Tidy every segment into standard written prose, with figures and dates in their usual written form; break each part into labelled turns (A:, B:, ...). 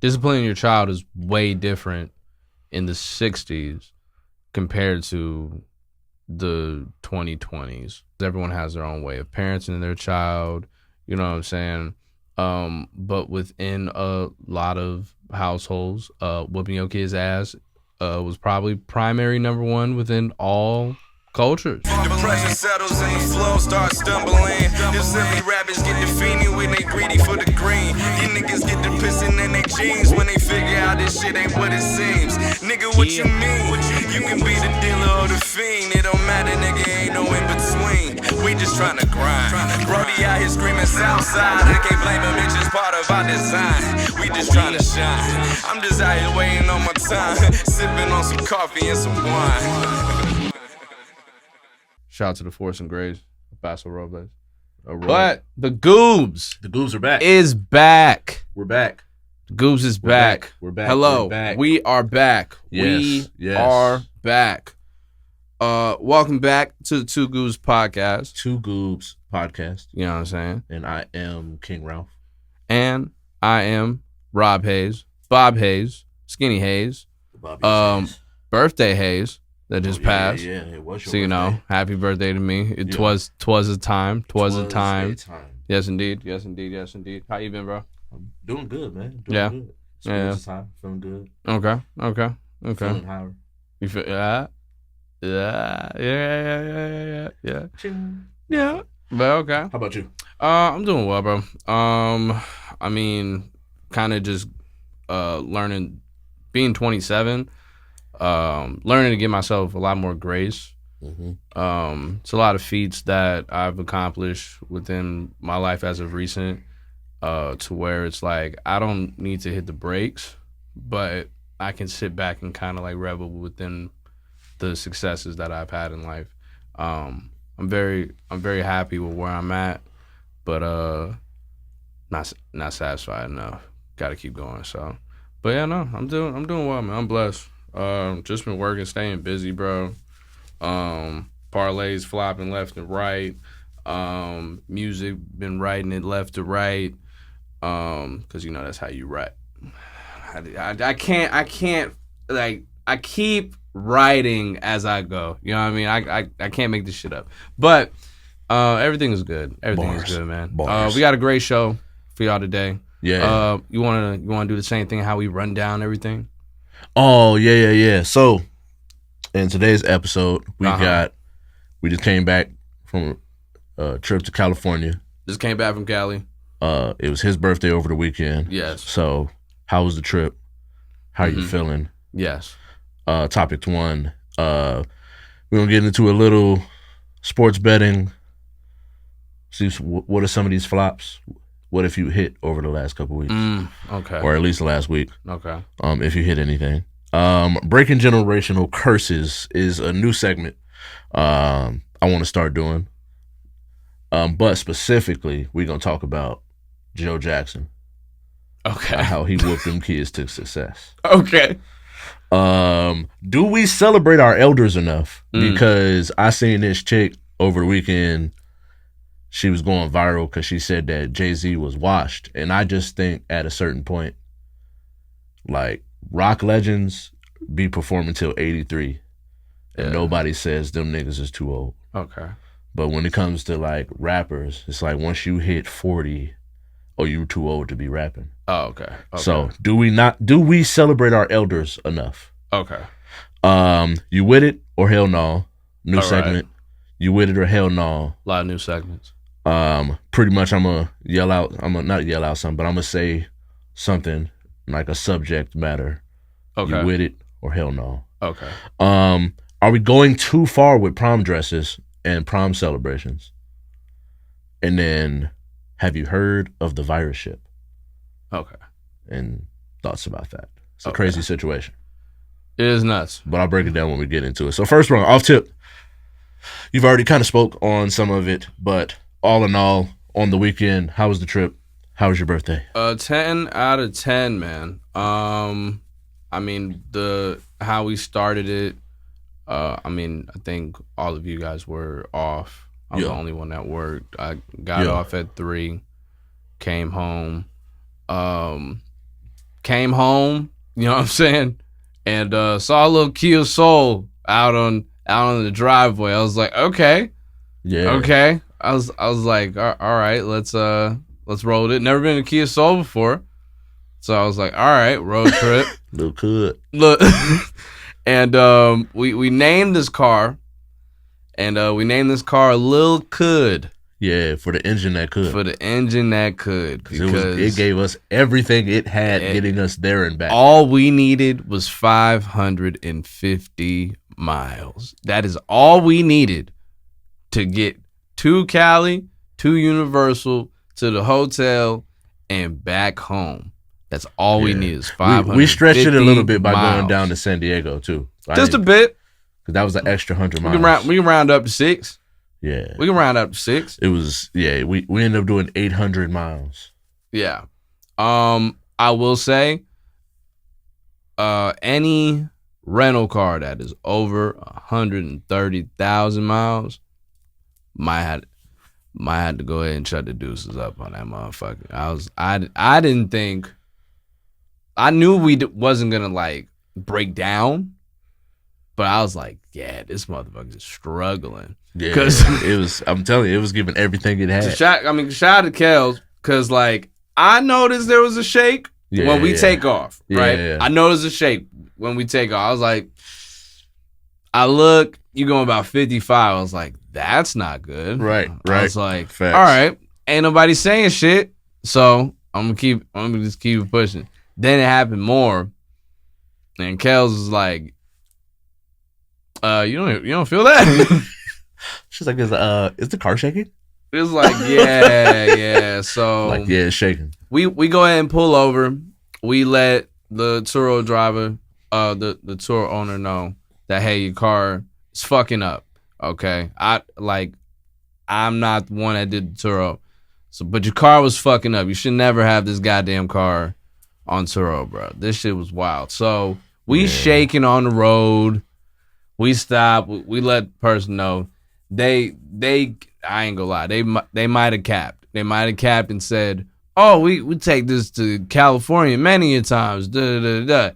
A: disciplining your child is way different in the 60s compared to the 2020s. Everyone has their own way of parenting their child, you know what I'm saying? But within a lot of households, whooping your kid's ass was probably primary number one within all cultures.
B: The pressure settles and the flow starts stumbling. Them silly rappers get defeated when they greedy for the green. These niggas get the pissing in their jeans when they figure out this shit ain't what it seems. Nigga, what you mean? You can be the dealer or the fiend. It don't matter, nigga, ain't no in between. We just tryna grind. Brody out here screaming Southside. I can't blame him, it's just part of our design. We just tryna shine. I'm just out here waiting on my time. Sipping on some coffee and some wine.
A: Shout out to the Force and Grace, Basso Robles.
C: Right.
A: But the Goobs
C: are back.
A: is back.
C: We're back.
A: The Goobs is back.
C: We're back.
A: Hello.
C: We're back.
A: We are back.
C: Yes.
A: We are back. Welcome back to the Two Goobs Podcast.
C: Two Goobs Podcast.
A: You know what I'm saying?
C: And I am King Ralph.
A: And I am Rob Hayes, Bob Hayes, Skinny Hayes,
C: Hayes.
A: Birthday Hayes that just passed.
C: Yeah, it was your
A: So, you know,
C: birthday.
A: happy birthday to me. Twas a time. Twas a time. Yes, indeed. Yes, indeed. Yes, indeed. How you been, bro?
C: I'm doing good, man.
A: Yeah.
C: Good.
A: Yeah.
C: Time. Feeling good.
A: Okay.
C: Feeling higher.
A: You feel yeah.
C: Ching.
A: Yeah. But okay.
C: How about you?
A: I'm doing well, bro. I mean, kind of just learning, being 27, learning to give myself a lot more grace.
C: Mm-hmm.
A: It's a lot of feats that I've accomplished within my life as of recent, to where it's like I don't need to hit the brakes, but I can sit back and kind of like revel within the successes that I've had in life. I'm very happy with where I'm at, but not satisfied enough. Got to keep going. So, but yeah, no, I'm doing well, man. I'm blessed. Just been working, staying busy, bro. Parlays flopping left and right. Music been writing it left to right. Cause you know that's how you write. I can't like I keep writing as I go. You know what I mean? I can't make this shit up. But everything is good. Everything is good, man. We got a great show for y'all today.
C: Yeah.
A: You wanna do the same thing? How we run down everything?
C: Oh yeah. So in today's episode, we just came back from a trip to California.
A: Just came back from Cali.
C: It was his birthday over the weekend.
A: Yes.
C: So how was the trip? How are you feeling?
A: Yes.
C: Topic 1. We're gonna get into a little sports betting. See what are some of these flops? What if you hit over the last couple weeks?
A: Okay.
C: Or at least the last week.
A: Okay.
C: If you hit anything. Breaking generational curses is a new segment I want to start doing. But specifically, we're gonna talk about Joe Jackson.
A: Okay.
C: How he whooped them kids to success.
A: Okay.
C: Do we celebrate our elders enough? Because I seen this chick over the weekend. She was going viral because she said that Jay-Z was washed. And I just think at a certain point, like, rock legends be performing till 83. And nobody says them niggas is too old.
A: Okay.
C: But when it comes to, like, rappers, it's like once you hit 40, you're too old to be rapping.
A: Oh, okay.
C: So do we celebrate our elders enough?
A: Okay.
C: You with it or hell no? New
A: All
C: segment.
A: right.
C: You with it or hell no?
A: A lot of new segments.
C: Pretty much I'm gonna yell out. I'm gonna not yell out something, but I'm gonna say something like a subject matter.
A: Okay.
C: You with it or hell no?
A: Okay.
C: Are we going too far with prom dresses and prom celebrations? And then, have you heard of the virus ship?
A: Okay.
C: And thoughts about that. It's a
A: Okay.
C: crazy situation.
A: It is nuts.
C: But I'll break it down when we get into it. So first one, off tip. You've already kind of spoke on some of it, but all in all, on the weekend, how was the trip? How was your birthday?
A: 10 out of 10, man. I mean, how we started it, I think all of you guys were off. I'm the only one that worked. I got off at 3, came home. came home, you know what I'm saying, and saw a little Kia Soul out on the driveway. I was like, okay. I was like, all right, let's roll it. Never been in a Kia Soul before, so I was like, all right, road trip.
C: Little could.
A: Look, and we named this car, and we named this car Lil Could.
C: Yeah, for the engine that could.
A: For the engine that could, because
C: it gave us everything it had, getting us there and back.
A: All we needed was 550 miles. That is all we needed to get to Cali, to Universal, to the hotel, and back home. That's all we need is 550
C: We stretched it a little bit by
A: miles.
C: going down to San Diego, too.
A: Just a bit.
C: Because that was an extra 100 miles.
A: We can round up to 6.
C: Yeah.
A: We can round up to 6.
C: It was, we ended up doing 800 miles.
A: Yeah. I will say, any rental car that is over 130,000 miles might have to go ahead and shut the deuces up on that motherfucker. I didn't think, I knew wasn't gonna like break down, but I was like, yeah, this motherfucker is struggling.
C: Yeah, it was. I'm telling you, it was giving everything it had.
A: Shout out to Kels, because like I noticed there was a shake when we take off. Right,
C: Yeah.
A: I noticed a shake when we take off. I was like, I look, you going about 55. I was like, that's not good.
C: Right.
A: I was like,
C: Facts.
A: all right, ain't nobody saying shit, so I'm gonna just keep pushing. Then it happened more, and Kels was like, you don't feel that?
C: She's like, is the car shaking?
A: It was like, yeah. So
C: Like, yeah, it's shaking.
A: we go ahead and pull over. We let the Turo driver, the Turo owner know that, hey, your car is fucking up. Okay, I'm not the one that did the Turo, so but your car was fucking up. You should never have this goddamn car on Turo, bro. This shit was wild. So we shaking on the road. We stop. We let the person know. They I ain't gonna lie. They might have capped. They might have capped and said, "Oh, we take this to California many a times." Yeah,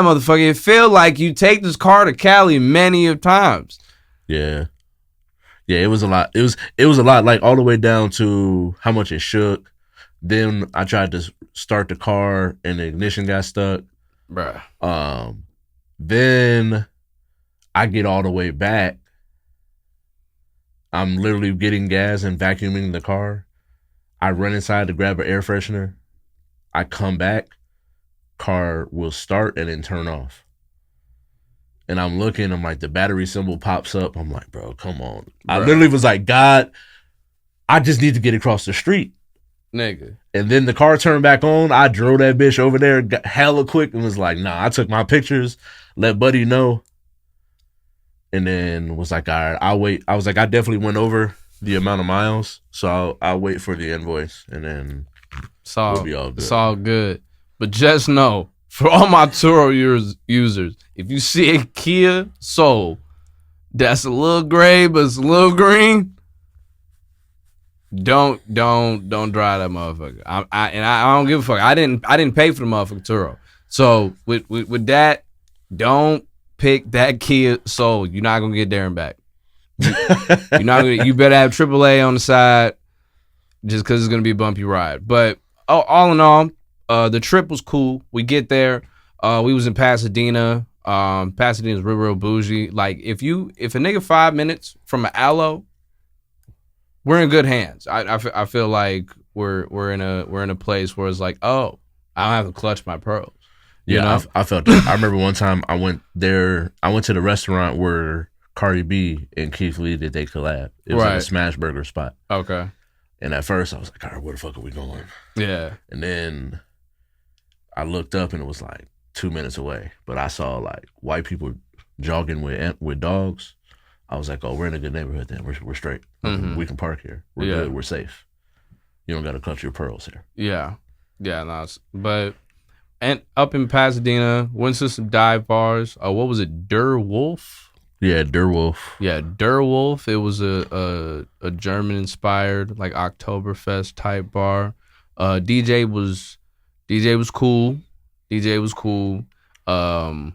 A: motherfucker. It feel like you take this car to Cali many of times.
C: Yeah. It was a lot. It was a lot, like all the way down to how much it shook. Then I tried to start the car and the ignition got stuck.
A: Bruh.
C: Then I get all the way back. I'm literally getting gas and vacuuming the car. I run inside to grab an air freshener. I come back. Car will start and then turn off. And I'm looking. I'm like, the battery symbol pops up. I'm like, bro, come on. I literally was like, God, I just need to get across the street.
A: Nigga.
C: And then the car turned back on. I drove that bitch over there, got hella quick, and was like, nah, I took my pictures, let Buddy know. And then was like, all right, I'll wait. I was like, I definitely went over the amount of miles, so I'll wait for the invoice, and then we'll be all good.
A: It's all good. But just know, for all my Turo users, if you see a Kia Soul that's a little gray but it's a little green, don't drive that motherfucker. I don't give a fuck. I didn't pay for the motherfucker Turo. So with that, don't pick that Kia Soul. You're not gonna get there and back. You're not gonna. You better have AAA on the side, just because it's gonna be a bumpy ride. But all in all, the trip was cool. We get there. We was in Pasadena. Pasadena's real bougie. Like if a nigga 5 minutes from an Aloe, we're in good hands. I feel like we're in a place where it's like, oh, I don't have to clutch my pearls.
C: Yeah,
A: you know?
C: I felt that. I remember one time I went there. I went to the restaurant where Cardi B and Keith Lee did they collab. It was like a smash burger spot.
A: Okay.
C: And at first I was like, all right, where the fuck are we going?
A: Yeah.
C: And then I looked up and it was like 2 minutes away. But I saw like white people jogging with dogs. I was like, oh, we're in a good neighborhood then. We're straight.
A: Mm-hmm.
C: We can park here. We're good. We're safe. You don't got to clutch your pearls here.
A: Yeah. Yeah, no, and up in Pasadena, went to some dive bars. What was it? Der Wolf?
C: Yeah, Der Wolf.
A: Yeah, Der Wolf. It was a German-inspired, like, Oktoberfest type bar. DJ was cool. DJ was cool.
C: I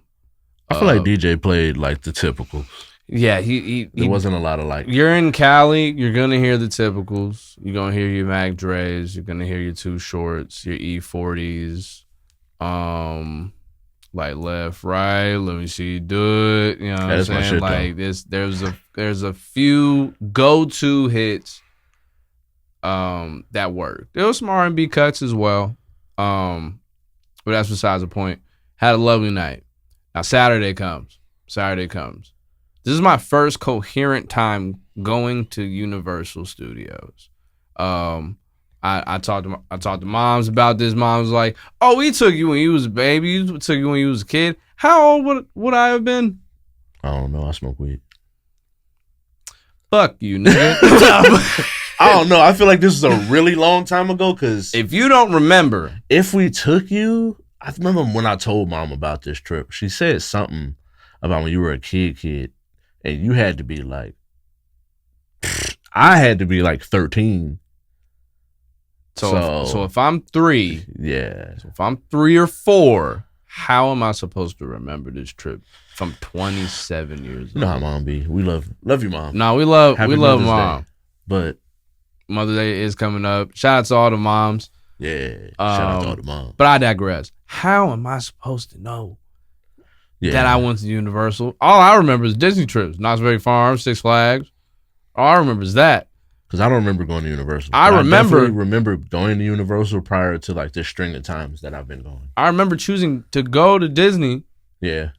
C: feel like DJ played like the typical.
A: Yeah,
C: there wasn't a lot of like.
A: You're in Cali, you're gonna hear the typicals. You're gonna hear your Mac Dre's. You're gonna hear your Too Shorts, your E40s, like left, right. Let me see you do it. You know what I'm saying?
C: Shit,
A: like there's a few go-to hits that worked. There was some R&B cuts as well. But that's besides the point. Had a lovely night. Now Saturday comes. This is my first coherent time going to Universal Studios. I talked to moms about this. Mom was like, "Oh, we took you when you was a baby. We took you when you was a kid. How old would I have been?"
C: I don't know. I smoke weed.
A: Fuck you, nigga.
C: I don't know. I feel like this is a really long time ago. Because
A: if you don't remember,
C: if we took you, I remember when I told mom about this trip. She said something about when you were a kid. And you had to be like, I had to be like 13.
A: So if I'm 3,
C: yeah.
A: So if I'm 3 or 4, how am I supposed to remember this trip from 27 years old?
C: You know how mom be. We love you, mom.
A: No, we love mom.
C: Day. But
A: Mother's Day is coming up. Shout out to all the moms.
C: Yeah. Shout out to all the moms.
A: But I digress. How am I supposed to know?
C: Yeah.
A: That I went to Universal. All I remember is Disney trips. Knott's Berry Farm, Six Flags. All I remember is that.
C: Because I don't remember going to Universal.
A: I
C: remember going to Universal prior to like this string of times that I've been going.
A: I remember choosing to go to Disney.
C: Yeah.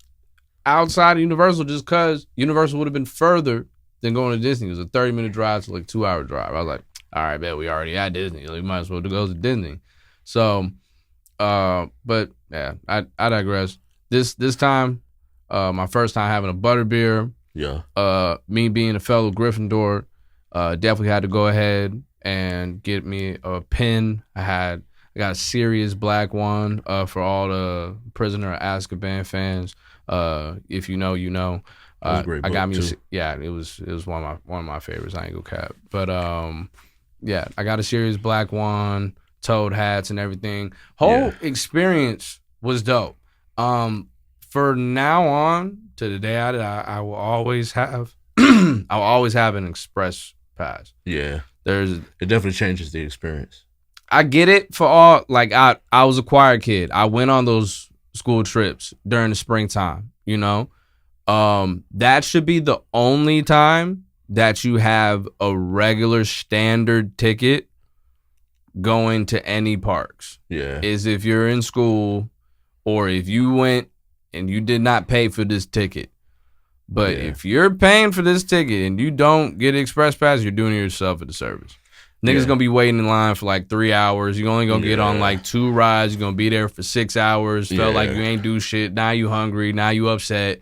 A: Outside of Universal just because Universal would have been further than going to Disney. It was a 30-minute drive to like 2-hour drive. I was like, all right, bet we already at Disney. Like, we might as well go to Disney. So, but yeah, I digress. This time, my first time having a Butterbeer.
C: Yeah.
A: Me being a fellow Gryffindor, definitely had to go ahead and get me a pin. I got a serious black one for all the Prisoner of Azkaban fans. If you know, you know.
C: That was a great book,
A: I got me.
C: too.
A: Yeah, it was one of my favorites. I ain't gonna cap. But yeah, I got a serious black one, toad hats and everything. Whole experience was dope. For now on to the day I will always have I'll always have an express pass.
C: Yeah.
A: It
C: definitely changes the experience.
A: I get it for all, like I was a choir kid. I went on those school trips during the springtime, you know? That should be the only time that you have a regular standard ticket going to any parks.
C: Yeah.
A: Is if you're in school or if you went and you did not pay for this ticket. But if you're paying for this ticket and you don't get Express Pass, you're doing yourself a disservice. Niggas gonna be waiting in line for like 3 hours. You're only gonna get on like 2 rides. You're gonna be there for 6 hours. Felt like you ain't do shit. Now you hungry. Now you upset.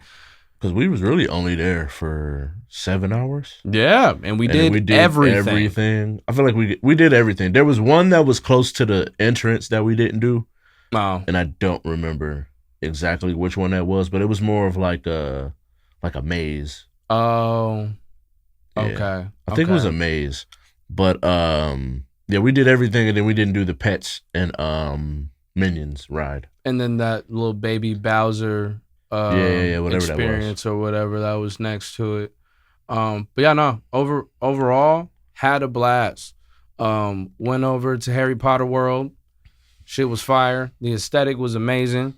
C: Because we was really only there for 7 hours.
A: Yeah, and we did everything.
C: I feel like we did everything. There was one that was close to the entrance that we didn't do.
A: Oh.
C: And I don't remember exactly which one that was, but it was more of like a maze.
A: Oh. Okay.
C: Yeah. I think it was a maze. But yeah, we did everything, and then we didn't do the pets and Minions ride.
A: And then that little baby Bowser
C: whatever
A: experience
C: that was.
A: or whatever that was next to it. But yeah, no, overall had a blast. Went over to Harry Potter World. Shit was fire. The aesthetic was amazing.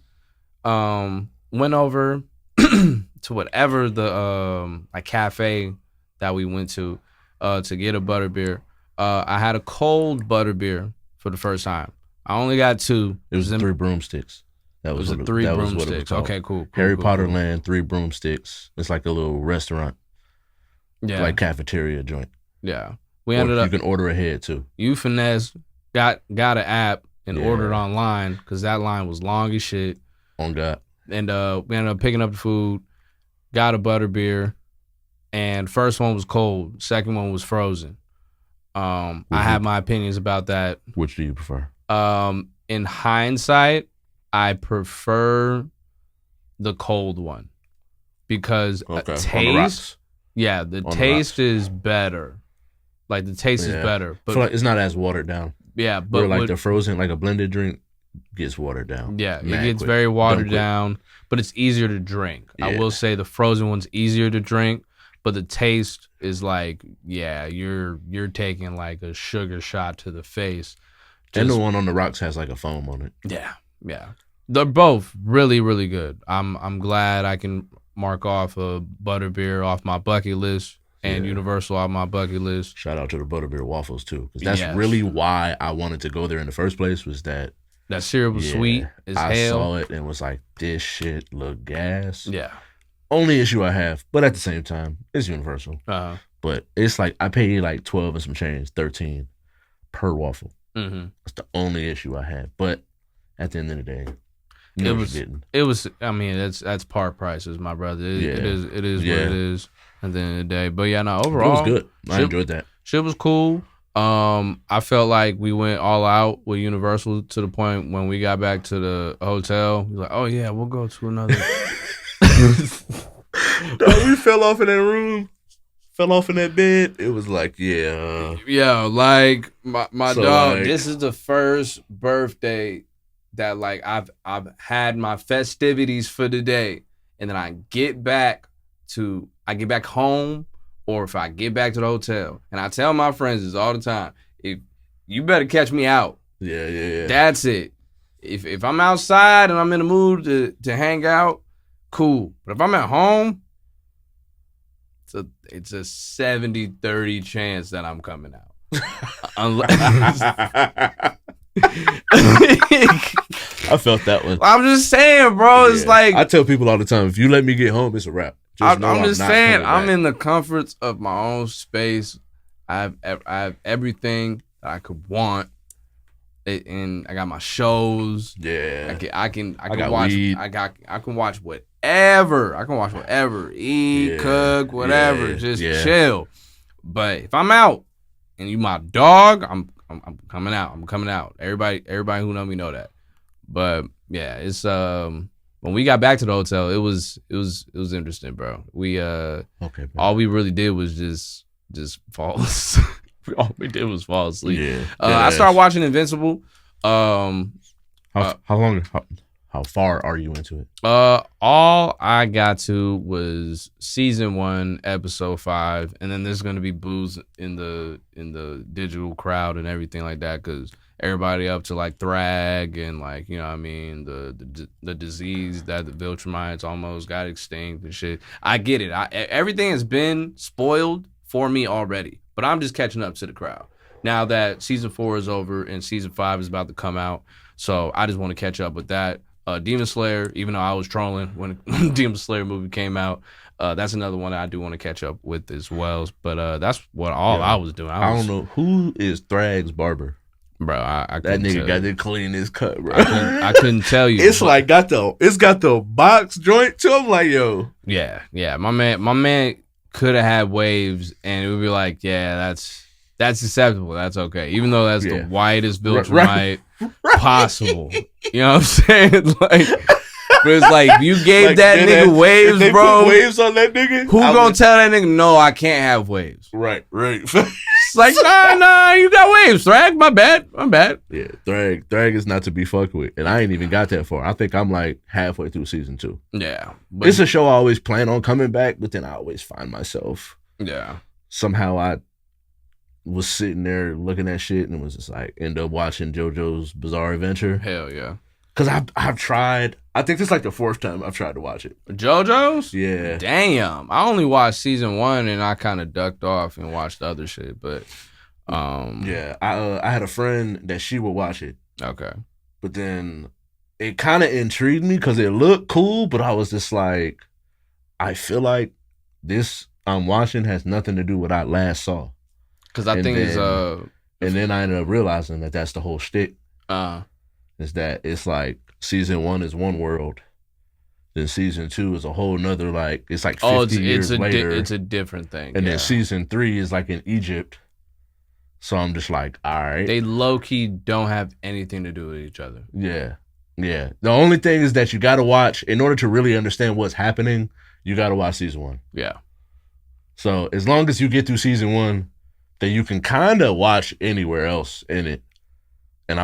A: Went over to whatever the like cafe that we went to get a Butterbeer. I had a cold Butterbeer for the first time. I only got 2.
C: It was 3 broomsticks. That was
A: it. 3 broomsticks. Okay, cool.
C: Harry Potter Land, 3 broomsticks. It's like a little restaurant.
A: Yeah.
C: Like cafeteria joint.
A: Yeah. We ended up.
C: You can order ahead too.
A: You finesse got an app and ordered online because that line was long as shit.
C: On God.
A: And we ended up picking up the food, got a Butterbeer, and first one was cold. Second one was frozen. I have my opinions about that.
C: Which do you prefer?
A: In hindsight, I prefer the cold one because taste. Yeah, the taste is better. Like the taste is better. But
C: I feel like it's not as watered down.
A: Yeah, but
C: or like the frozen, like a blended drink, gets watered down.
A: Yeah,
C: Mad
A: it gets
C: quick.
A: very watered
C: Dumb quick.
A: down, but it's easier to drink. I
C: Yeah.
A: will say the frozen one's easier to drink, but the taste is like, yeah, you're taking like a sugar shot to the face.
C: And the
A: Just-
C: one on the rocks has like a foam on it.
A: yeah. They're both really, really good. I'm glad I can mark off a Butterbeer off my bucket list and
C: Yeah.
A: Universal off my bucket list.
C: Shout out to the Butterbeer Waffles too, because that's
A: Yes.
C: really why I wanted to go there in the first place. Was that
A: That syrup was sweet as
C: I
A: hell.
C: saw it and was like, this shit look gas.
A: Yeah.
C: Only issue I have, but at the same time, it's Universal. But it's like I paid like 12 and some change, 13 per waffle.
A: Mm-hmm.
C: That's the only issue I had. But at the end of the day,
A: It was. I mean, that's par prices, my brother. It is what it is at the end of the day. But yeah, no. Overall,
C: it was good. I enjoyed that.
A: Shit was cool. I felt like we went all out with Universal to the point when we got back to the hotel, we were like, oh yeah, we'll go to another.
C: We fell off in that room. Fell off in that bed. It was like, yeah.
A: Yeah, like my
C: So,
A: dog.
C: like-
A: This is the first birthday that like I've had my festivities for the day, and then I get back home, or if I get back to the hotel, and I tell my friends this all the time: if you better catch me out.
C: Yeah.
A: That's it. If I'm outside and I'm in the mood to hang out, cool. But if I'm at home, it's a 70-30 chance that I'm coming out. Unless
C: I felt that one.
A: I'm just saying, bro. It's
C: Yeah.
A: like
C: I tell people all the time, if you let me get home, it's a wrap.
A: I'm
C: know
A: just
C: not
A: saying,
C: coming
A: I'm
C: back.
A: in the comforts of my own space. I have everything that I could want, and I got my shows.
C: Yeah.
A: I can
C: got
A: watch.
C: weed.
A: I can watch whatever. I can watch whatever. Eat,
C: Yeah.
A: cook, whatever.
C: Yeah.
A: Just
C: Yeah.
A: chill. But if I'm out and you my dog, I'm coming out. I'm coming out. Everybody who know me know that. But yeah, it's when we got back to the hotel, it was interesting, bro. We
C: Okay, bro.
A: all we really did was just fall asleep. All we did was fall asleep.
C: Yeah.
A: I started watching Invincible.
C: How long? How far are you into it?
A: All I got to was season 1, episode 5, and then there's gonna be booze in the digital crowd and everything like that, because everybody up to like Thrag and like, you know what I mean, the disease that the Viltrumites almost got extinct and shit. I get it. Everything has been spoiled for me already, but I'm just catching up to the crowd now that season 4 is over and season 5 is about to come out. So I just want to catch up with that. Demon Slayer, even though I was trolling when the Demon Slayer movie came out, that's another one that I do want to catch up with as well. But that's what I was doing.
C: I don't know who is Thrag's barber.
A: Bro. I
C: That
A: couldn't
C: nigga
A: tell
C: got
A: you.
C: to clean his cut, bro.
A: I couldn't tell you.
C: It's like it's got the box joint too. I'm like, yo.
A: Yeah. My man could have had waves, and it would be like, yeah, that's acceptable. That's okay, even though that's the whitest Viltrumite possible. You know what I'm saying? Like, but it's like you gave
C: Like,
A: that
C: if
A: nigga waves,
C: they
A: bro.
C: Put waves on that nigga.
A: Who gonna tell that nigga no? I can't have waves.
C: Right.
A: It's like nah, you got waves, Thrag. My bad.
C: Yeah, Thrag is not to be fucked with, and I ain't even got that far. I think I'm like halfway through season 2.
A: Yeah, but
C: It's a show I always plan on coming back, but then I always find myself somehow I was sitting there looking at shit and was just like end up watching JoJo's Bizarre Adventure.
A: Hell yeah.
C: Cause I've tried. I think this is like the 4th time I've tried to watch it.
A: JoJo's?
C: Yeah.
A: Damn. I only watched season 1 and I kind of ducked off and watched other shit, but
C: Yeah. I had a friend that she would watch it,
A: okay.
C: but then it kind of intrigued me because it looked cool, but I was just like, I feel like this I'm watching has nothing to do with what I last saw.
A: Because I
C: And
A: think
C: then- And then I ended up realizing that that's the whole shtick.
A: it's
C: Is that it's like season 1 is one world, then season 2 is a whole nother, like it's like 50 years later,
A: it's a different thing.
C: and
A: yeah.
C: then season 3 is like in Egypt. So I'm just like, all right,
A: They low key don't have anything to do with each other.
C: yeah. The only thing is that you got to watch in order to really understand what's happening. You got to watch season 1.
A: Yeah.
C: So as long as you get through season 1, then you can kind of watch anywhere else in it. And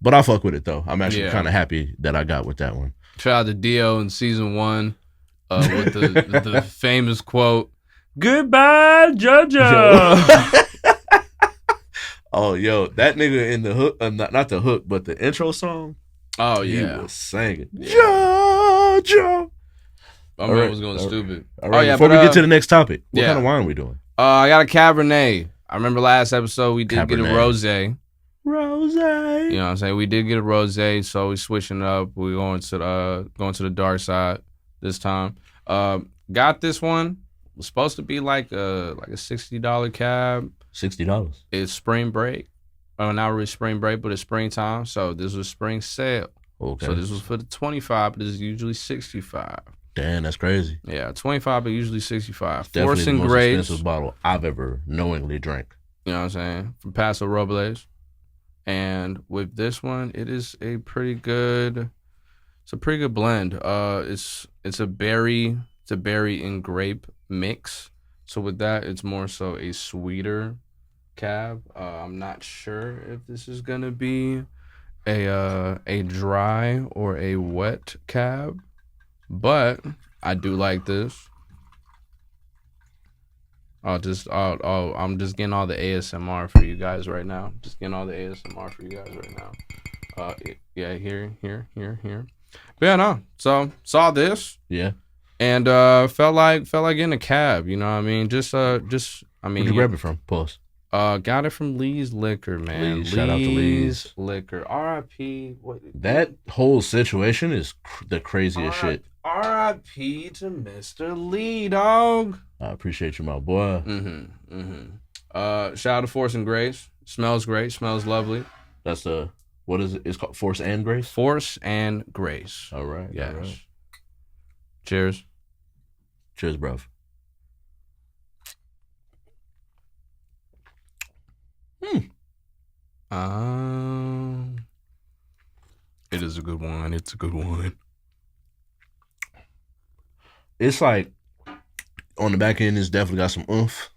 C: But I fuck with it though. I'm actually
A: Yeah.
C: kind of happy that I got with that one.
A: Shout out to Dio in season 1 with the famous quote, "Goodbye, JoJo."
C: Oh, yo, that nigga in the hook, not the hook, but the intro song.
A: Oh
C: He
A: yeah,
C: was singing.
A: Yeah.
C: JoJo.
A: my
C: All
A: man
C: right,
A: was going
C: all right.
A: stupid.
C: All right,
A: Oh yeah,
C: before we get to the next topic, what
A: yeah.
C: kind of wine are we doing?
A: I got a Cabernet. I remember last episode we did get a
C: Cabernet.
A: rosé.
C: Rose.
A: You know what I'm saying? We did get a rosé, so we switching up. We're going to the dark side this time. Got this one. It was supposed to be like a $60 cab.
C: $60.
A: It's spring break. Not really spring break, but it's springtime. So this was spring sale.
C: Okay.
A: So this was for the 25, but this is usually 65.
C: Damn, that's crazy.
A: Yeah, 25, but usually 65.
C: Definitely
A: Force
C: the
A: and
C: most
A: Grace.
C: expensive bottle I've ever knowingly drank.
A: You know what I'm saying? From Paso Robles. And with this one, it is a pretty good blend. It's a berry and grape mix. So with that, it's more so a sweeter cab. I'm not sure if this is gonna be a dry or a wet cab, but I do like this. I'm just getting all the ASMR for you guys right now. Yeah, here. But yeah, no. So saw this
C: Yeah.
A: and felt like getting a cab. You know what I mean?
C: Where'd you grab it from? Pause.
A: Got it from Lee's Liquor, man.
C: Lee's, shout out to Lee's.
A: Liquor. R.I.P.
C: That whole situation is the craziest shit.
A: R.I.P. to Mr. Lee, dog.
C: I appreciate you, my boy.
A: Shout out to Force and Grace. Smells great. Smells lovely.
C: That's what is it? It's called Force and Grace?
A: Force and Grace.
C: All right.
A: Yes.
C: All right.
A: Cheers.
C: Cheers, bruv.
A: It is a good one. It's a good one.
C: It's like on the back end, it's definitely got some oomph.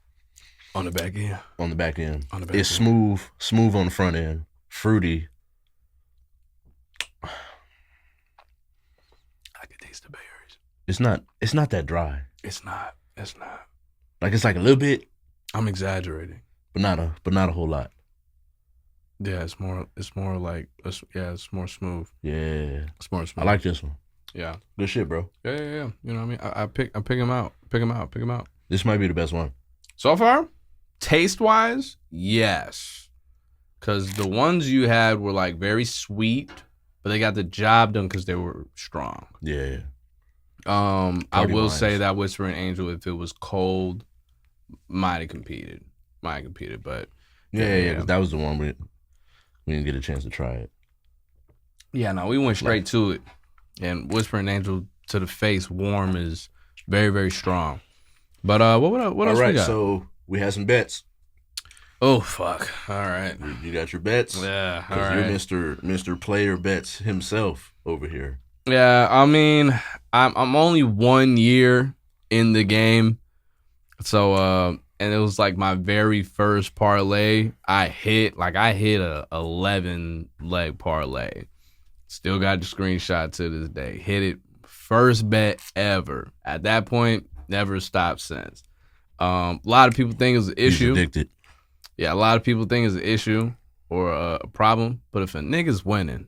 A: On the back end.
C: On the back end.
A: On the back
C: It's
A: end.
C: smooth on the front end. Fruity.
A: I can taste the berries.
C: It's not that dry.
A: It's not.
C: Like it's like a little bit,
A: I'm exaggerating.
C: but not a whole lot.
A: Yeah, it's more like it's more smooth.
C: Yeah.
A: It's more smooth.
C: I like this one.
A: Yeah.
C: Good shit, bro.
A: Yeah. You know what I mean? I pick them out. Pick them out.
C: This might be the best one.
A: So far, taste wise, yes. Cause the ones you had were like very sweet, but they got the job done because they were strong.
C: Yeah.
A: I
C: Party
A: will
C: wines.
A: say that Whispering Angel, if it was cold, might have competed, but
C: Yeah. 'Cause that was the one we didn't get a chance to try it.
A: yeah, no, we went straight to it. And Whispering Angel to the face, warm is very, very strong. But what else
C: All
A: we
C: right,
A: got?
C: so we had some bets.
A: Oh fuck! All right.
C: You got your bets?
A: Yeah. All
C: 'Cause
A: right.
C: you're Mr. Player Bets himself over here.
A: Yeah. I mean, I'm only 1 year in the game, so and it was like my very first parlay. I hit a 11 leg parlay. Still got the screenshot to this day. Hit it first bet ever. At that point, never stopped since. A lot of people think it's an issue.
C: He's addicted.
A: Yeah, a lot of people think it's an issue or a problem. But if a nigga's winning,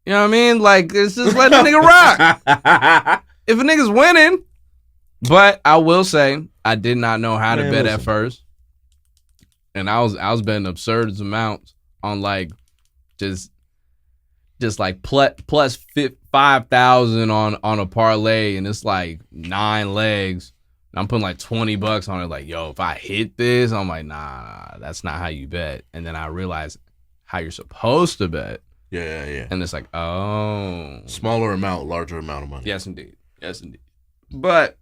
A: you know what I mean? Like, it's just let the nigga rock. If a nigga's winning, but I will say I did not know how to bet at first, and I was betting absurd amounts on like just like plus 5,000 on a parlay, and it's like 9 legs. And I'm putting like $20 on it. Like, yo, if I hit this, I'm like, nah, that's not how you bet. And then I realized how you're supposed to bet.
C: Yeah.
A: And it's like, oh.
C: Smaller amount, larger amount of money.
A: Yes, indeed. But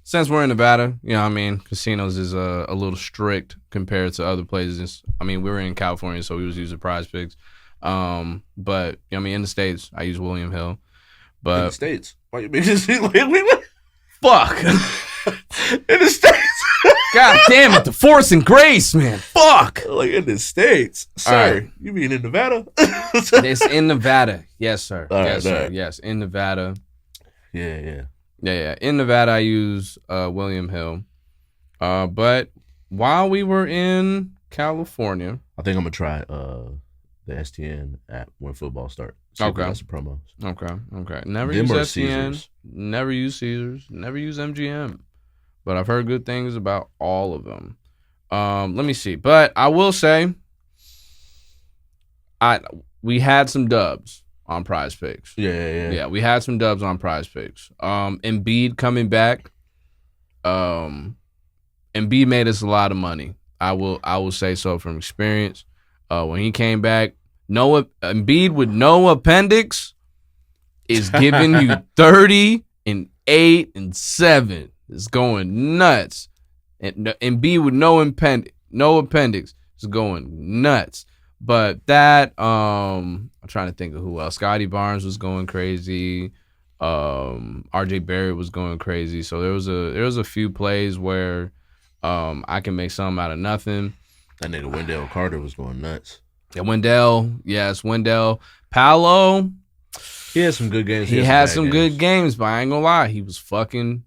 A: since we're in Nevada, you know what I mean, casinos is a little strict compared to other places. I mean, we were in California, so we was using Prize Picks. But, you know what I mean, in the States, I use William Hill. But
C: In the States. Why you making this? Wait.
A: fuck.
C: In the States.
A: God damn it, the force and grace, man. Fuck.
C: Like in the States. Sir,
A: right.
C: you mean in Nevada?
A: It's in Nevada. Yes, sir.
C: All
A: yes,
C: right,
A: sir.
C: all right.
A: Yes, in Nevada.
C: Yeah.
A: Yeah. In Nevada, I use William Hill. But while we were in California,
C: I think I'm gonna try the STN app when football starts.
A: Okay.
C: That's the promos.
A: Okay. Never
C: Them
A: use
C: or
A: STN.
C: Caesars.
A: Never use Caesars. Never use MGM. But I've heard good things about all of them. Let me see. But I will say, we had some dubs on Prize Picks.
C: Yeah.
A: We had some dubs on Prize Picks. Embiid coming back. Embiid made us a lot of money. I will say so from experience. When he came back, Embiid with no appendix is giving you 30 and 8 and 7. It's going nuts. And Embiid with no appendix is going nuts. But that I'm trying to think of who else. Scotty Barnes was going crazy. RJ Barrett was going crazy. So there was a few plays where I can make something out of nothing.
C: That nigga Wendell Carter was going nuts.
A: Yeah, Wendell. Paolo,
C: He had some good games.
A: he had some good games, but I ain't gonna lie, he was fucking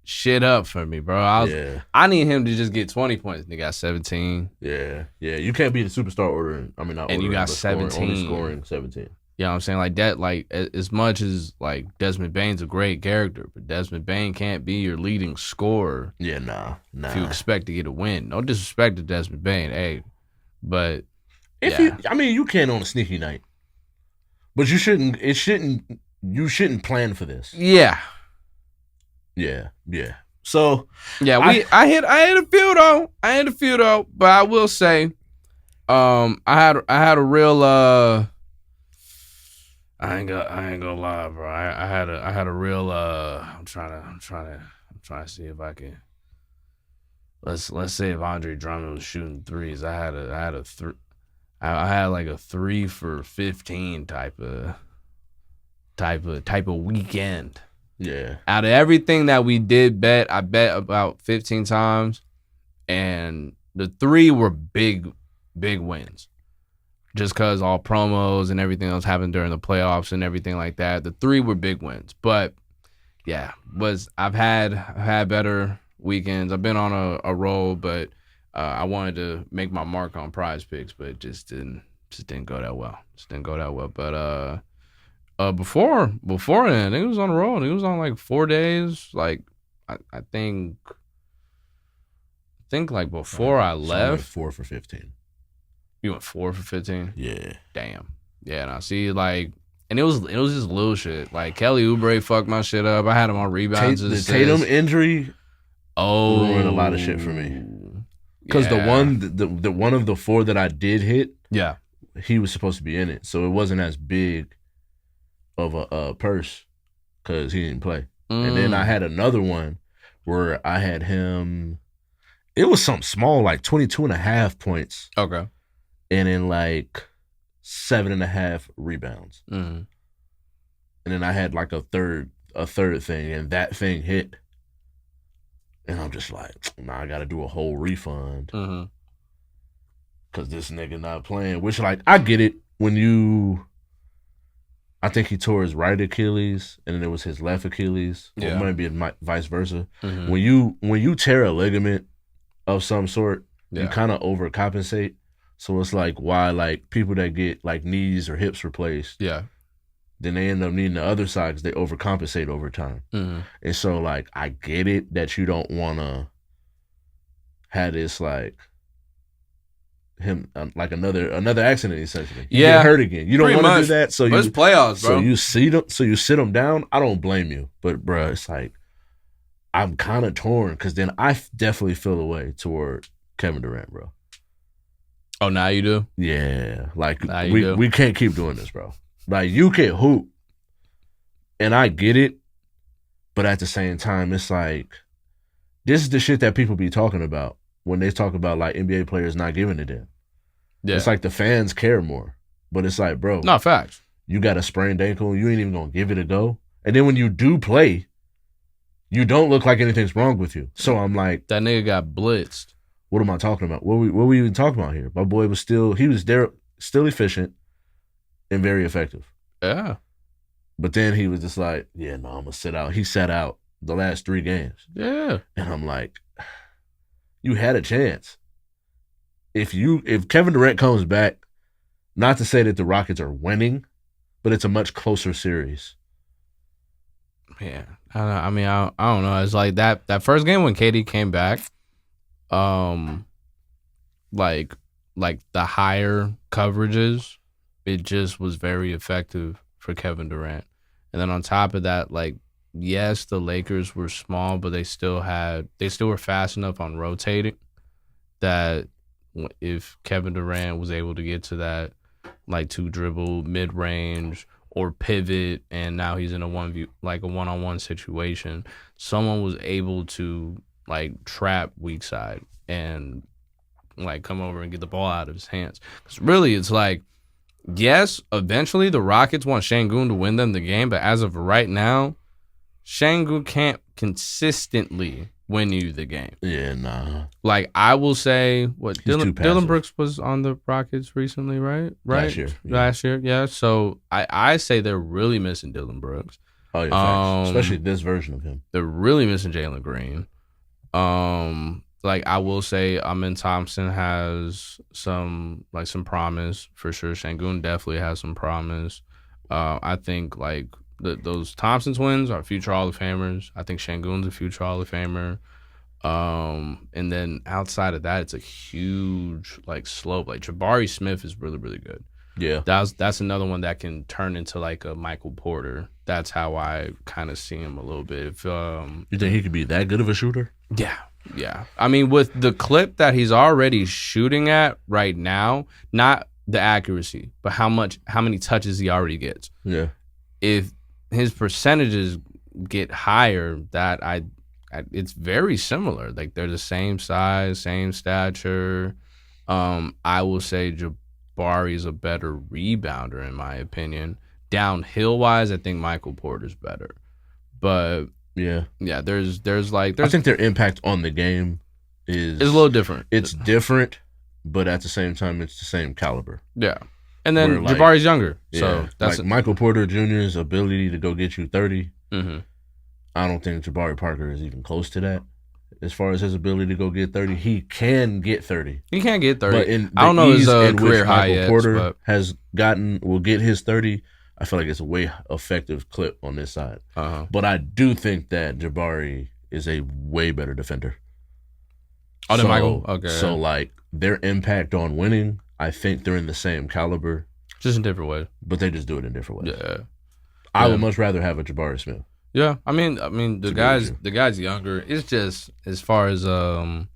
A: shit up for me, bro. I need him to just get 20 points. They got 17.
C: Yeah. You can't be the superstar ordering. I mean, not
A: And you
C: ordering,
A: got
C: but scoring,
A: 17.
C: only scoring 17.
A: You know what I'm saying? Like that, like as much as like Desmond Bane's a great character, but Desmond Bane can't be your leading scorer.
C: Yeah, nah.
A: If you expect to get a win. No disrespect to Desmond Bane, hey. But
C: you can on a sneaky night. But you shouldn't plan for this.
A: Yeah.
C: So
A: yeah, I hit a few though. But I will say, I had a real I ain't gonna lie, bro. I had a real I'm trying to see if I can. Let's say if Andre Drummond was shooting threes, I had like a 3 for 15 type of weekend.
C: Yeah.
A: Out of everything that we did bet, I bet about 15 times, and the 3 were big wins. Just because all promos and everything else happened during the playoffs and everything like that, the 3 were big wins. But yeah, I've had better weekends. I've been on a roll, but I wanted to make my mark on Prize Picks, but it just didn't go that well. But before then, it was on a roll. It was on like 4 days. Like I think like before I left,
C: 4 for 15.
A: You went 4 for 15?
C: Yeah.
A: Damn. Yeah, and I see like, and it was just little shit. Like Kelly Oubre fucked my shit up. I had him on rebounds.
C: The Tatum injury ruined a lot of shit for me. Because the one of the 4 that I did hit,
A: yeah,
C: he was supposed to be in it, so it wasn't as big of a purse because he didn't play. And then I had another one where I had him. It was something small, like 22.5 points.
A: Okay.
C: And then like 7.5 rebounds.
A: Mm-hmm.
C: And then I had like a third thing, and that thing hit. And I'm just like, nah, I got to do a whole refund. Because this nigga not playing. Which, like, I get it. I think he tore his right Achilles, and then it was his left Achilles.
A: Yeah.
C: Or it might be vice versa.
A: Mm-hmm.
C: When you tear a ligament of some sort,
A: Yeah.
C: you kind of overcompensate. So it's like why like people that get like knees or hips replaced,
A: Yeah.
C: then they end up needing the other side because they overcompensate over time.
A: Mm-hmm.
C: And so like I get it that you don't want to have this like him like another accident essentially. You get hurt again. You don't want to do that. So
A: it's playoffs, bro.
C: So you sit him down. I don't blame you, but bro, it's like I'm kind of torn because then I definitely feel the way toward Kevin Durant, bro.
A: Oh, now you do?
C: Yeah, like
A: do.
C: we can't keep doing this, bro. Like you can hoop, and I get it, but at the same time, it's like this is the shit that people be talking about when they talk about like NBA players not giving a damn.
A: Yeah.
C: It's like the fans care more, but it's like, bro,
A: no facts.
C: You got a sprained ankle, you ain't even gonna give it a go, and then when you do play, You don't look like anything's wrong with you. So I'm like,
A: that nigga got blitzed.
C: what am I talking about? What we even talking about here? My boy was still efficient and very effective.
A: Yeah.
C: But then he was just like, yeah, no, I'm gonna sit out. He sat out the last 3 games.
A: Yeah.
C: And I'm like, you had a chance. If Kevin Durant comes back, not to say that the Rockets are winning, but it's a much closer series.
A: Yeah. I don't know. It's like that first game when KD came back, like the higher coverages, it just was very effective for Kevin Durant. And then on top of that, like, yes, the Lakers were small, but they still were fast enough on rotating that if Kevin Durant was able to get to that like 2-dribble mid-range or pivot, and now he's in a one-on-one situation, someone was able to like trap weak side and like come over and get the ball out of his hands. Because really, it's like, yes, eventually the Rockets want Şengün to win them the game, but as of right now, Şengün can't consistently win you the game.
C: Yeah, nah.
A: Like, I will say, what,
C: He's
A: Dylan Brooks was on the Rockets recently, right?
C: Last year.
A: Last year, yeah. So I say they're really missing Dylan Brooks.
C: Oh, yeah, facts. Especially this version of him.
A: They're really missing Jalen Green. Like, I will say Amin Thompson has some promise for sure. Şengün definitely has some promise. I think like those Thompson twins are future Hall of Famers. I think Şengün's a future Hall of Famer. And then outside of that, it's a huge like slope. Like Jabari Smith is really, really good.
C: Yeah.
A: That's another one that can turn into like a Michael Porter. That's how I kind of see him a little bit. If
C: you think he could be that good of a shooter?
A: Yeah. I mean, with the clip that he's already shooting at right now, not the accuracy, but how many touches he already gets.
C: Yeah.
A: If his percentages get higher, it's very similar. Like they're the same size, same stature. I will say Jabari is a better rebounder in my opinion. Downhill wise, I think Michael Porter's better. But yeah, there's I
C: think their impact on the game is
A: a little different.
C: It's different, but at the same time, it's the same caliber.
A: Yeah. And then Jabari's younger.
C: Yeah,
A: so that's
C: like Michael Porter Jr.'s ability to go get you 30.
A: Mm-hmm.
C: I don't think Jabari Parker is even close to that. As far as his ability to go get 30, he can get 30.
A: He can't get 30.
C: But
A: I don't know his career high yet.
C: Porter will get his 30. I feel like it's a way effective clip on this side.
A: Uh-huh.
C: But I do think that Jabari is a way better defender.
A: Oh, then Michael? Okay.
C: So, like, their impact on winning, I think they're in the same caliber.
A: Just in different ways.
C: But they just do it in different ways.
A: Yeah.
C: I would much rather have a Jabari Smith.
A: Yeah. I mean the guy's younger. It's just as far as I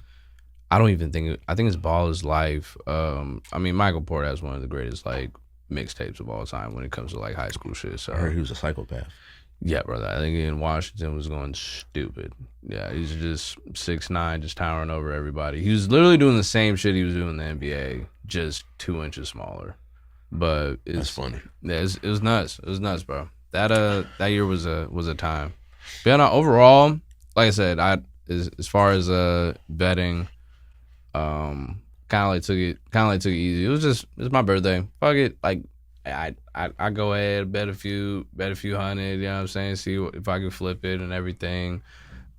A: think his ball is life. I mean Michael Porter has one of the greatest like mixtapes of all time when it comes to like high school shit. So
C: I heard he was a psychopath.
A: Yeah, brother. I think in Washington was going stupid. Yeah, he's just 6'9", just towering over everybody. He was literally doing the same shit he was doing in the NBA, just 2 inches smaller. But
C: that's funny.
A: Yeah, it was nuts. It was nuts, bro. That year was a time. But yeah, no, overall, like I said, as far as betting, kind of like took it easy. It's my birthday. Fuck it, like. I go ahead, bet a few hundred, you know what I'm saying? See if I can flip it and everything.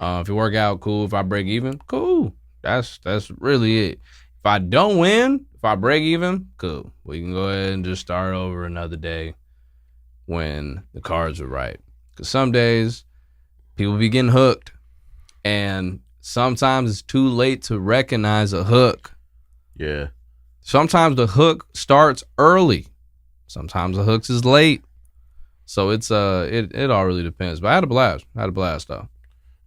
A: If it work out, cool. If I break even, cool. That's really it. If I don't win, if I break even, cool. We can go ahead and just start over another day when the cards are right. Because some days people be getting hooked, and sometimes it's too late to recognize a hook.
C: Yeah.
A: Sometimes the hook starts early. Sometimes the hooks is late. So it's it all really depends. But I had a blast though.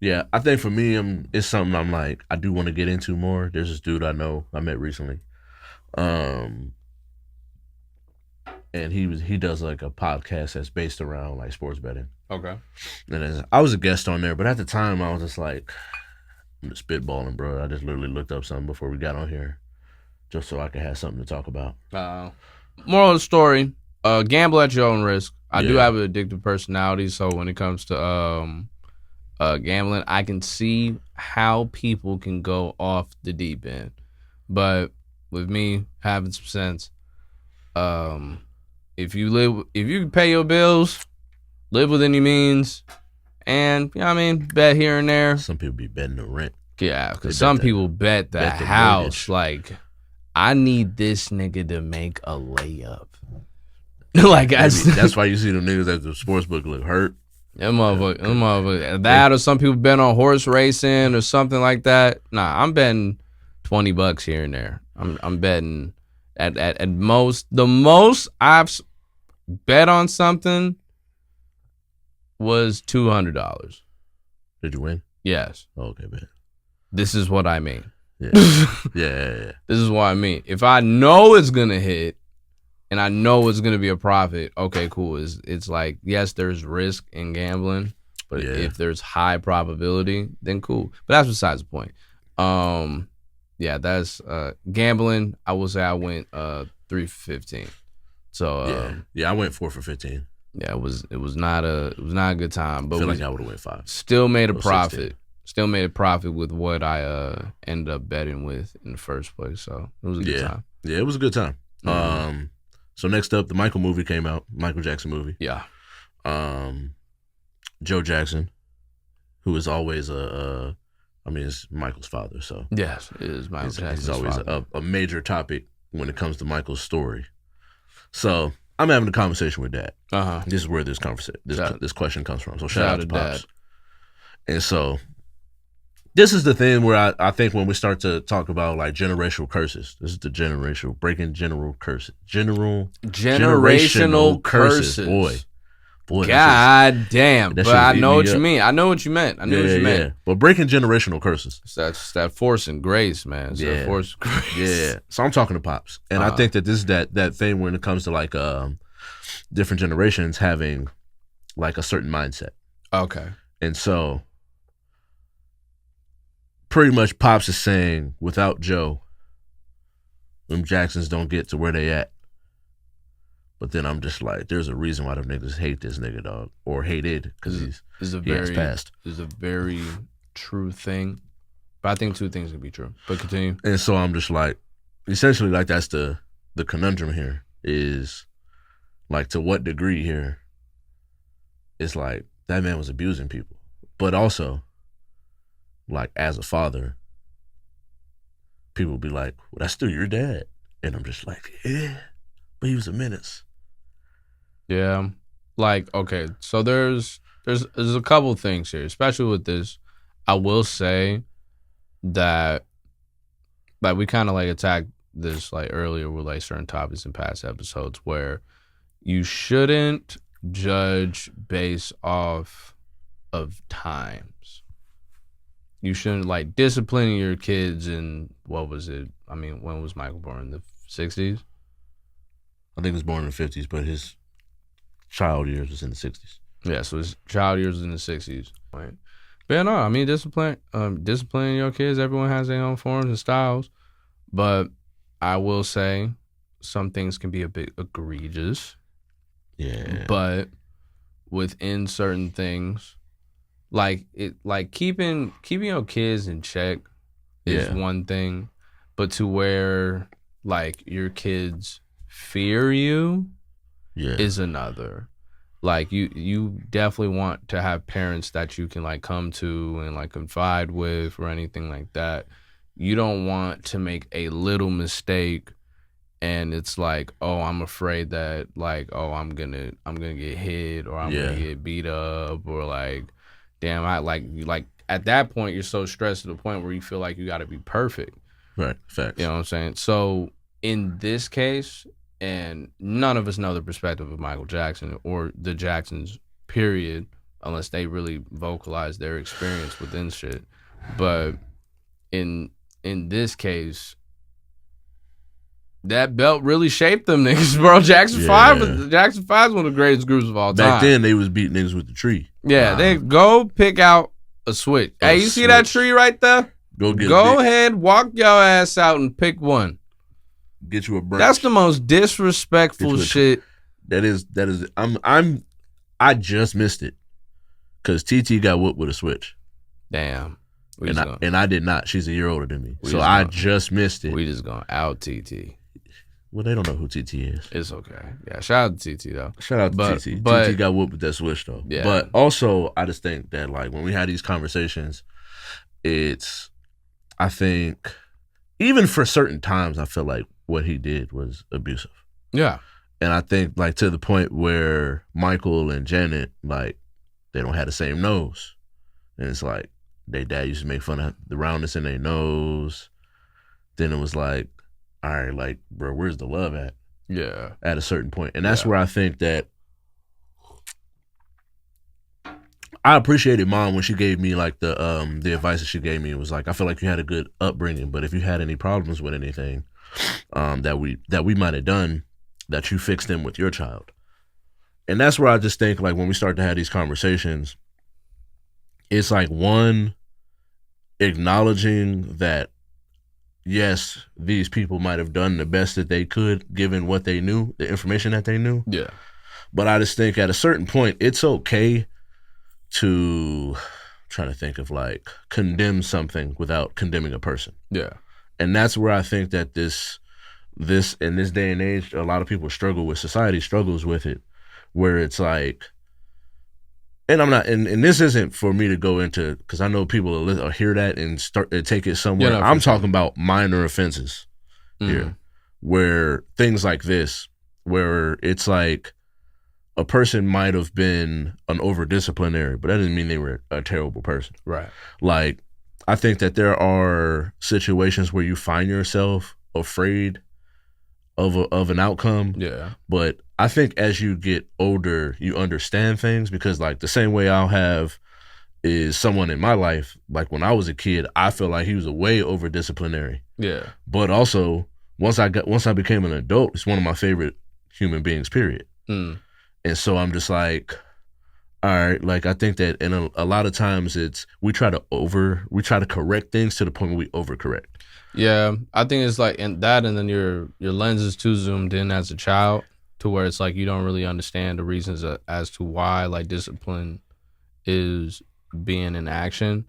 C: Yeah, I think for me, it's something I'm like, I do want to get into more. There's this dude I met recently. And he does like a podcast that's based around like sports betting.
A: Okay.
C: And I was a guest on there, but at the time I was just like, I'm just spitballing, bro. I just literally looked up something before we got on here just so I could have something to talk about.
A: Moral of the story, gamble at your own risk. I do have an addictive personality, so when it comes to gambling, I can see how people can go off the deep end. But with me having some sense, if you can pay your bills, live within your means, and you know what I mean, bet here and there.
C: Some people be betting the rent.
A: Yeah, because some people bet the house. Like, I need this nigga to make a layup. Like,
C: that's why you see them niggas at the sports book look hurt.
A: Them motherfucker. That or some people bet on horse racing or something like that. Nah, I'm betting $20 here and there. I'm betting at most. The most I've bet on something was $200.
C: Did you win?
A: Yes.
C: Oh, okay, man.
A: This is what I mean.
C: Yeah. Yeah.
A: This is what I mean. If I know it's gonna hit and I know it's gonna be a profit, okay, cool. It's like, yes, there's risk in gambling, but if there's high probability, then cool. But that's besides the point. Yeah, that's gambling. I will say I went 3 for 15. So
C: I went 4 for 15.
A: Yeah, it was not a good time. But
C: I feel like I would have went 5.
A: Still made a profit. 16. Still made a profit with what I ended up betting with in the first place. So it was a good time.
C: Yeah, it was a good time. Mm-hmm. So next up, the Michael movie came out. Michael Jackson movie.
A: Yeah.
C: Joe Jackson, who is always it's Michael's father. So
A: yes, it is Michael Jackson's
C: father. He's always a major topic when it comes to Michael's story. So I'm having a conversation with Dad. This is where this question comes from. So shout out to Pops. Dad. And so this is the thing where I think when we start to talk about like generational curses, this is the breaking generational curses. Generational curses. Boy.
A: God damn. But I know what you mean. I know what you meant.
C: Yeah. But breaking generational curses.
A: That's that force and grace, man. It's that force and grace.
C: Yeah. So I'm talking to Pops. And I think that this is that thing when it comes to like different generations having like a certain mindset.
A: Okay.
C: And so pretty much Pops is saying without Joe, them Jacksons don't get to where they at. But then I'm just like, there's a reason why them niggas hate this nigga, dog, or hated because he has passed.
A: Is a very true thing, but I think 2 things can be true. But continue.
C: And so I'm just like, essentially, like that's the conundrum here is, like, to what degree here? It's like that man was abusing people, but also, like as a father, people will be like, well, that's still your dad, and I'm just like, yeah, but he was a menace.
A: Yeah, like, okay, so there's a couple things here, especially with this. I will say that, like, we kind of like attacked this like earlier with like certain topics in past episodes where you shouldn't judge based off of times. You shouldn't like disciplining your kids in, what was it? I mean, when was Michael born? In the 60s?
C: I think he was born in the 50s, but his child years was in the 60s.
A: Yeah, so his child years was in the 60s. Right. But yeah, no, I mean, disciplining your kids, everyone has their own forms and styles. But I will say some things can be a bit egregious.
C: Yeah.
A: But within certain things, like keeping your kids in check is one thing, but to where like your kids fear you is another. Like you definitely want to have parents that you can like come to and like confide with or anything like that. You don't want to make a little mistake and it's like, oh, I'm afraid that like, oh, I'm gonna get hit or I'm gonna get beat up or like, damn, I like at that point you're so stressed to the point where you feel like you got to be perfect.
C: Right. Facts.
A: You know what I'm saying? So in this case, and none of us know the perspective of Michael Jackson or the Jacksons, period, unless they really vocalize their experience within shit. But in this case, that belt really shaped them niggas, bro. Jackson 5 is one of the greatest groups of all time.
C: Back then, they was beating niggas with the tree.
A: Yeah, they go pick out a switch. Hey, you see that tree right there? Go ahead, walk your ass out and pick one.
C: Get you a branch.
A: That's the most disrespectful shit.
C: That is. I just missed it because TT got whooped with a switch.
A: Damn.
C: And I did not. She's a year older than me. So I just missed it.
A: We just going to out TT.
C: Well, they don't know who TT is.
A: It's okay. Yeah, shout out to TT, though.
C: Shout out to TT. TT got whooped with that switch, though.
A: Yeah.
C: But also, I just think that, like, when we had these conversations, I think, even for certain times, I feel like what he did was abusive.
A: Yeah.
C: And I think, like, to the point where Michael and Janet, like, they don't have the same nose. And it's like, their dad used to make fun of the roundness in their nose. Then it was like, all right, like, bro, where's the love at?
A: Yeah.
C: At a certain point. And that's where I think that I appreciated Mom when she gave me, like, the advice that she gave me. It was like, I feel like you had a good upbringing, but if you had any problems with anything that we might have done, that you fix them with your child. And that's where I just think, like, when we start to have these conversations, it's like, one, acknowledging that, yes, these people might have done the best that they could given what they knew, the information that they knew.
A: Yeah.
C: But I just think at a certain point, it's okay to try to think of, like, condemn something without condemning a person.
A: Yeah.
C: And that's where I think that this in this day and age, a lot of people struggle with, society struggles with it, where it's like, and I'm not, and this isn't for me to go into, because I know people will hear that and start to take it somewhere.
A: Yeah, no,
C: I'm talking about minor offenses here, where things like this, where it's like a person might have been an over-disciplinary, but that doesn't mean they were a terrible person.
A: Right.
C: Like, I think that there are situations where you find yourself afraid of an outcome.
A: Yeah.
C: But I think as you get older, you understand things, because, like, the same way I'll have is someone in my life, like when I was a kid, I feel like he was a way over disciplinary.
A: Yeah.
C: But also once I became an adult, it's one of my favorite human beings, period. And so I'm just like, all right, like, I think that in a lot of times we try to correct things to the point where we overcorrect.
A: Yeah, I think it's like and then your lens is too zoomed in as a child, to where it's like you don't really understand the reasons as to why, like, discipline is being in action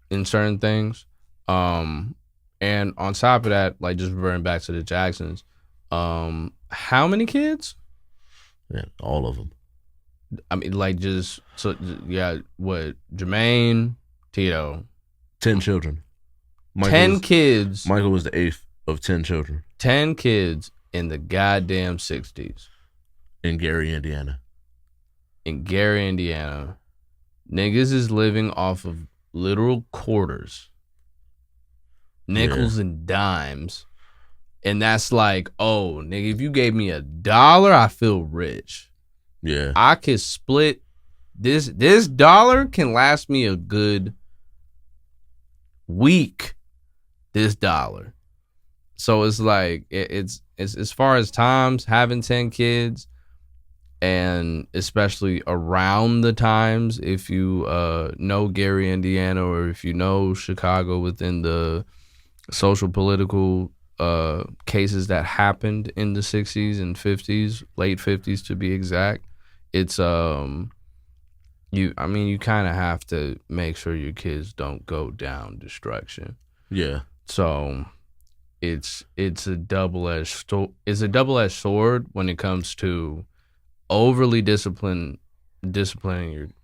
A: in certain things. And on top of that, like, just reverting back to the Jacksons, how many kids?
C: Yeah, all of them.
A: I mean, like, just so yeah, what, Jermaine, Tito,
C: 10 children.
A: 10 kids.
C: Michael was the 8th of 10 children.
A: 10 kids in the goddamn 60s.
C: In Gary, Indiana.
A: Niggas is living off of literal quarters, nickels and dimes. And that's like, oh, nigga, if you gave me $1, I feel rich.
C: Yeah.
A: I could split this dollar can last me a good week. This dollar. So it's like it's as far as times, having 10 kids, and especially around the times, if you know Gary, Indiana, or if you know Chicago within the social political cases that happened in the 60s and 50s, late 50s to be exact, it's you kind of have to make sure your kids don't go down destruction.
C: Yeah. So
A: it's a double-edged sword when it comes to overly disciplining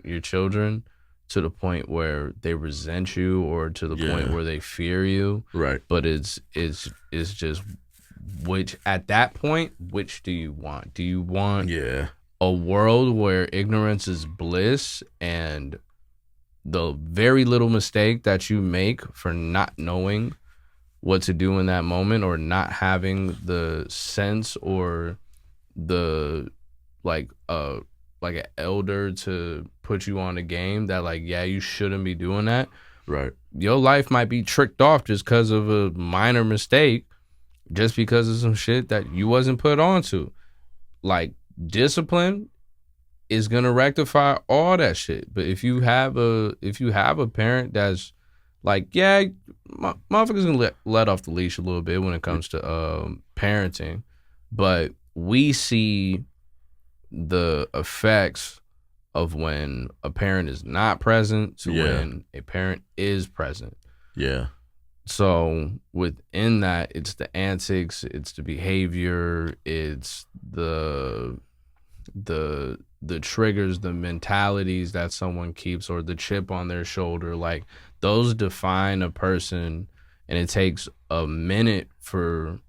A: your children to the point where they resent you, or to the point where they fear you.
C: Right.
A: But it's just, which at that point, which do you want? Do you want a world where ignorance is bliss, and the very little mistake that you make for not knowing what to do in that moment, or not having the sense or the like an elder to put you on a game that, like, yeah, you shouldn't be doing that.
C: Right.
A: Your life might be tricked off just because of a minor mistake, just because of some shit that you wasn't put onto. Like, discipline is gonna rectify all that shit. But if you have a parent that's like, yeah, motherfuckers gonna let off the leash a little bit when it comes to parenting, but we see the effects of when a parent is not present to when a parent is present.
C: Yeah.
A: So within that, it's the antics, it's the behavior, it's the triggers, the mentalities that someone keeps, or the chip on their shoulder. Like, those define a person, and it takes a minute for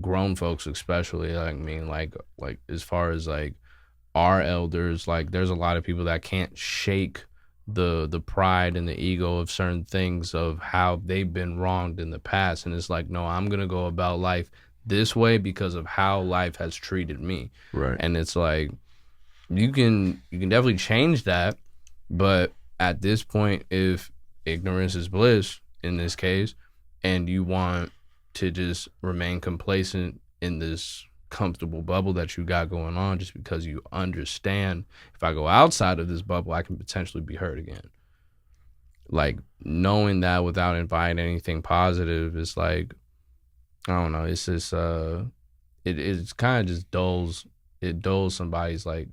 A: grown folks especially. I mean, like as far as like our elders, like there's a lot of people that can't shake the pride and the ego of certain things of how they've been wronged in the past, and it's like, no, I'm gonna go about life this way because of how life has treated me.
C: Right.
A: And it's like, you can definitely change that, but at this point, if ignorance is bliss in this case, and you want to just remain complacent in this comfortable bubble that you got going on, just because you understand, if I go outside of this bubble, I can potentially be hurt again. Like, knowing that without inviting anything positive is like, I don't know, it's just it's kind of just dulls somebody's like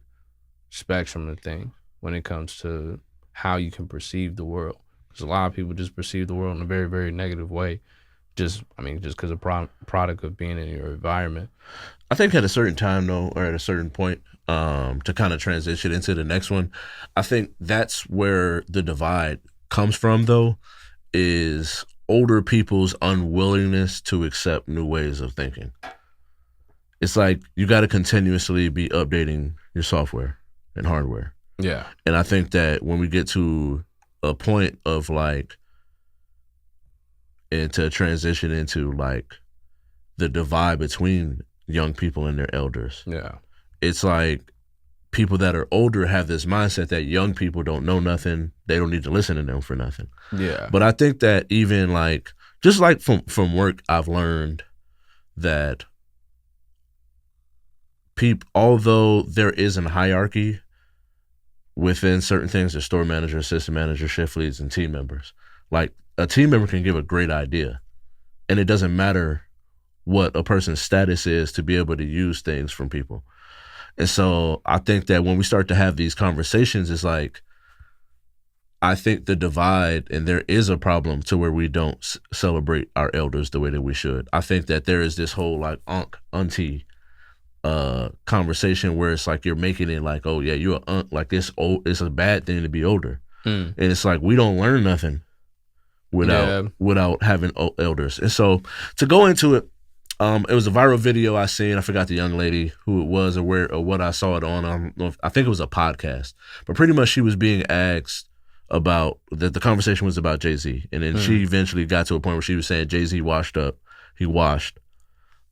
A: spectrum of things when it comes to how you can perceive the world. Because a lot of people just perceive the world in a very, very negative way, just because of product of being in your environment.
C: I think at a certain time, though, or at a certain point, to kind of transition into the next one, I think that's where the divide comes from, though, is older people's unwillingness to accept new ways of thinking. It's like you got to continuously be updating your software and hardware.
A: Yeah.
C: And I think that when we get to a point of like, and to transition into like the divide between young people and their elders.
A: Yeah.
C: It's like people that are older have this mindset that young people don't know nothing. They don't need to listen to them for nothing.
A: Yeah.
C: But I think that even like, just like from work, I've learned that although there is a hierarchy within certain things, the store manager, assistant manager, shift leads, and team members, like a team member can give a great idea, and it doesn't matter what a person's status is to be able to use things from people. And so I think that when we start to have these conversations, it's like, I think the divide, and there is a problem to where we don't celebrate our elders the way that we should. I think that there is this whole like auntie conversation where it's like you're making it like, oh yeah, you're an aunt, like it's a bad thing to be older. And it's like, we don't learn nothing without having elders. And so to go into it, it was a viral video I seen. I forgot the young lady who it was or where or what I saw it on. I don't know I think it was a podcast, but pretty much she was being asked about that. The conversation was about Jay-Z, and then she eventually got to a point where she was saying Jay-Z washed up. He washed,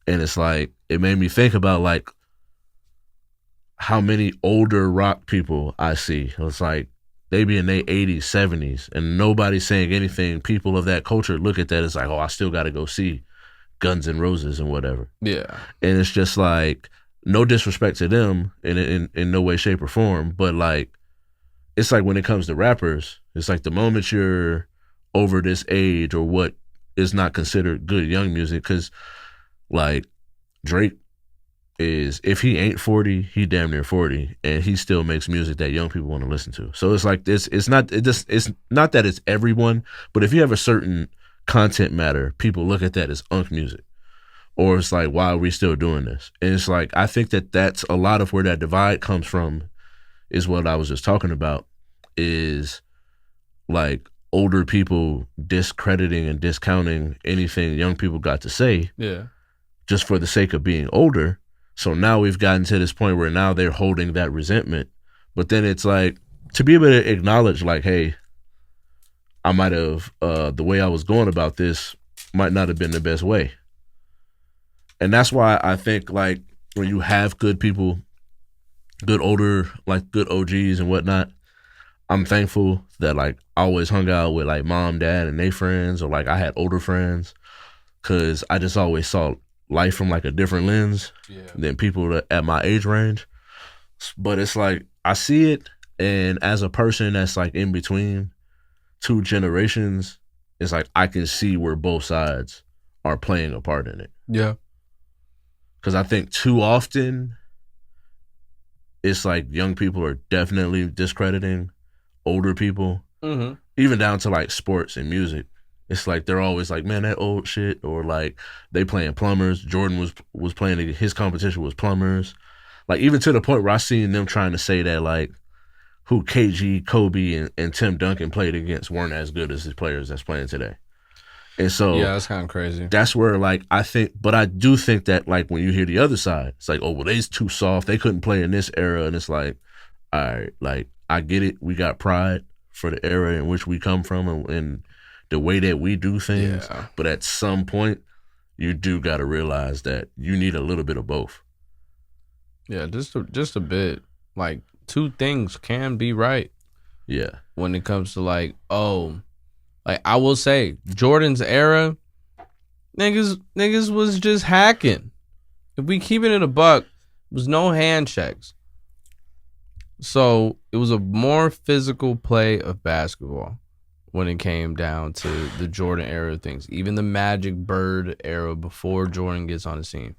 C: and it's like, it made me think about like how many older rock people I see. It's like they be in their 80s, 70s, and nobody's saying anything. People of that culture look at that as like, oh, I still got to go see Guns N' Roses and whatever.
A: Yeah.
C: And it's just like, no disrespect to them in no way, shape, or form, but like, it's like when it comes to rappers, it's like the moment you're over this age or what is not considered good young music, because like Drake is, if he ain't 40, he damn near 40, and he still makes music that young people want to listen to. So it's like this. It's not that it's everyone, but if you have a certain content matter, people look at that as unk music, or it's like, why are we still doing this? And it's like, I think that that's a lot of where that divide comes from, is what I was just talking about, is like older people discrediting and discounting anything young people got to say, just for the sake of being older. So now we've gotten to this point where now they're holding that resentment. But then it's like, to be able to acknowledge like, hey, I might have, the way I was going about this might not have been the best way. And that's why I think like when you have good people, good older, like good OGs and whatnot, I'm thankful that like I always hung out with like mom, dad, and they friends, or like I had older friends, because I just always saw life from like a different lens than people at my age range. But it's like, I see it, and as a person that's like in between two generations, it's like I can see where both sides are playing a part in it.
A: Yeah.
C: Because I think too often it's like young people are definitely discrediting older people, even down to like sports and music. It's like they're always like, man, that old shit, or like they playing plumbers. Jordan was playing, his competition was plumbers. Like even to the point where I seen them trying to say that like who KG, Kobe, and Tim Duncan played against weren't as good as the players that's playing today. And so
A: yeah, that's kind of crazy.
C: That's where like I do think that like when you hear the other side, it's like, oh well, they's too soft. They couldn't play in this era, and it's like, all right, like I get it. We got pride for the era in which we come from and the way that we do things. Yeah. But at some point, you do got to realize that you need a little bit of both.
A: Yeah, just a bit. Like two things can be right.
C: Yeah.
A: When it comes to like, like I will say, Jordan's era, niggas was just hacking. If we keep it in a buck, there was no handshakes. So it was a more physical play of basketball when it came down to the Jordan era of things. Even the Magic Bird era before Jordan gets on the scene.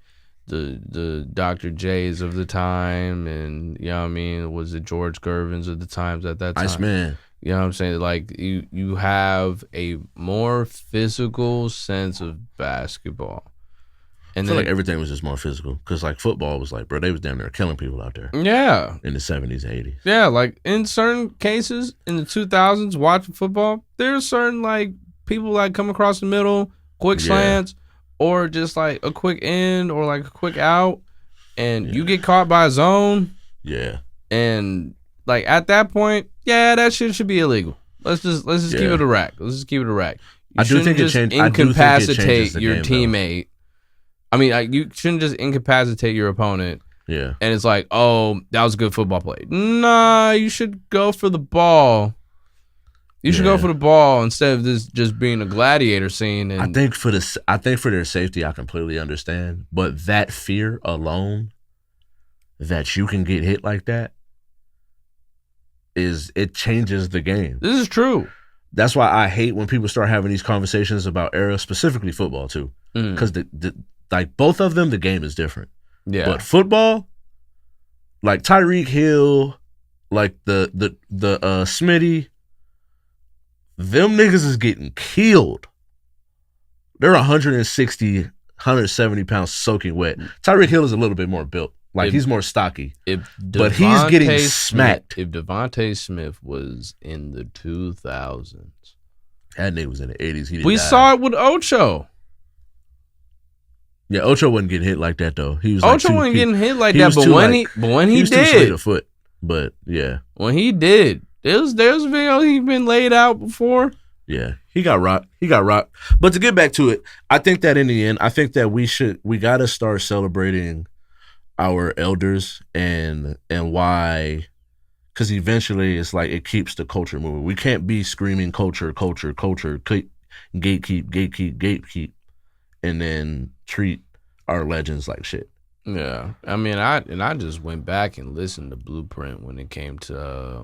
A: The Dr. J's of the time, and you know what I mean, was it George Gervin's of the times at that time?
C: Iceman.
A: You know what I'm saying? Like you have a more physical sense of basketball. And
C: I feel like everything was just more physical because like football was like, bro, they was damn near killing people out there.
A: Yeah.
C: In the 70s, 80s.
A: Yeah, like in certain cases in the 2000s, watching football, there's certain like people like come across the middle, quick slants, or just like a quick in or like a quick out, and you get caught by a zone.
C: Yeah.
A: And like at that point, that shit should be illegal. Let's just keep it a rack. Let's just keep it a rack. You shouldn't just incapacitate your teammate. Though. I mean, you shouldn't just incapacitate your opponent.
C: Yeah. And
A: it's like, oh, that was a good football play. Nah, you should go for the ball. You should go for the ball instead of this just being a gladiator scene. And
C: I think for their safety, I completely understand. But that fear alone, that you can get hit like that, it changes the game.
A: This is true.
C: That's why I hate when people start having these conversations about era, specifically football too, because like both of them, the game is different.
A: Yeah.
C: But football, like Tyreek Hill, like the Smitty, them niggas is getting killed. They're 160, 170 pounds soaking wet. Tyreek Hill is a little bit more built. Like he's more stocky. But he's getting smacked.
A: If Devontae Smith was in the 2000s.
C: That nigga was in the 80s.
A: We saw it with Ocho.
C: Yeah, Ocho wasn't getting hit like that though.
A: Ocho wasn't getting hit like that, but when he
C: was
A: did,
C: too straight of foot. But yeah,
A: when he did, there's a video he's been laid out before.
C: Yeah, he got rocked. But to get back to it, I think that in the end, I think that we gotta start celebrating our elders and why, because eventually it's like it keeps the culture moving. We can't be screaming culture, gatekeep, and then treat our legends like shit.
A: Yeah, I mean, I just went back and listened to Blueprint when it came to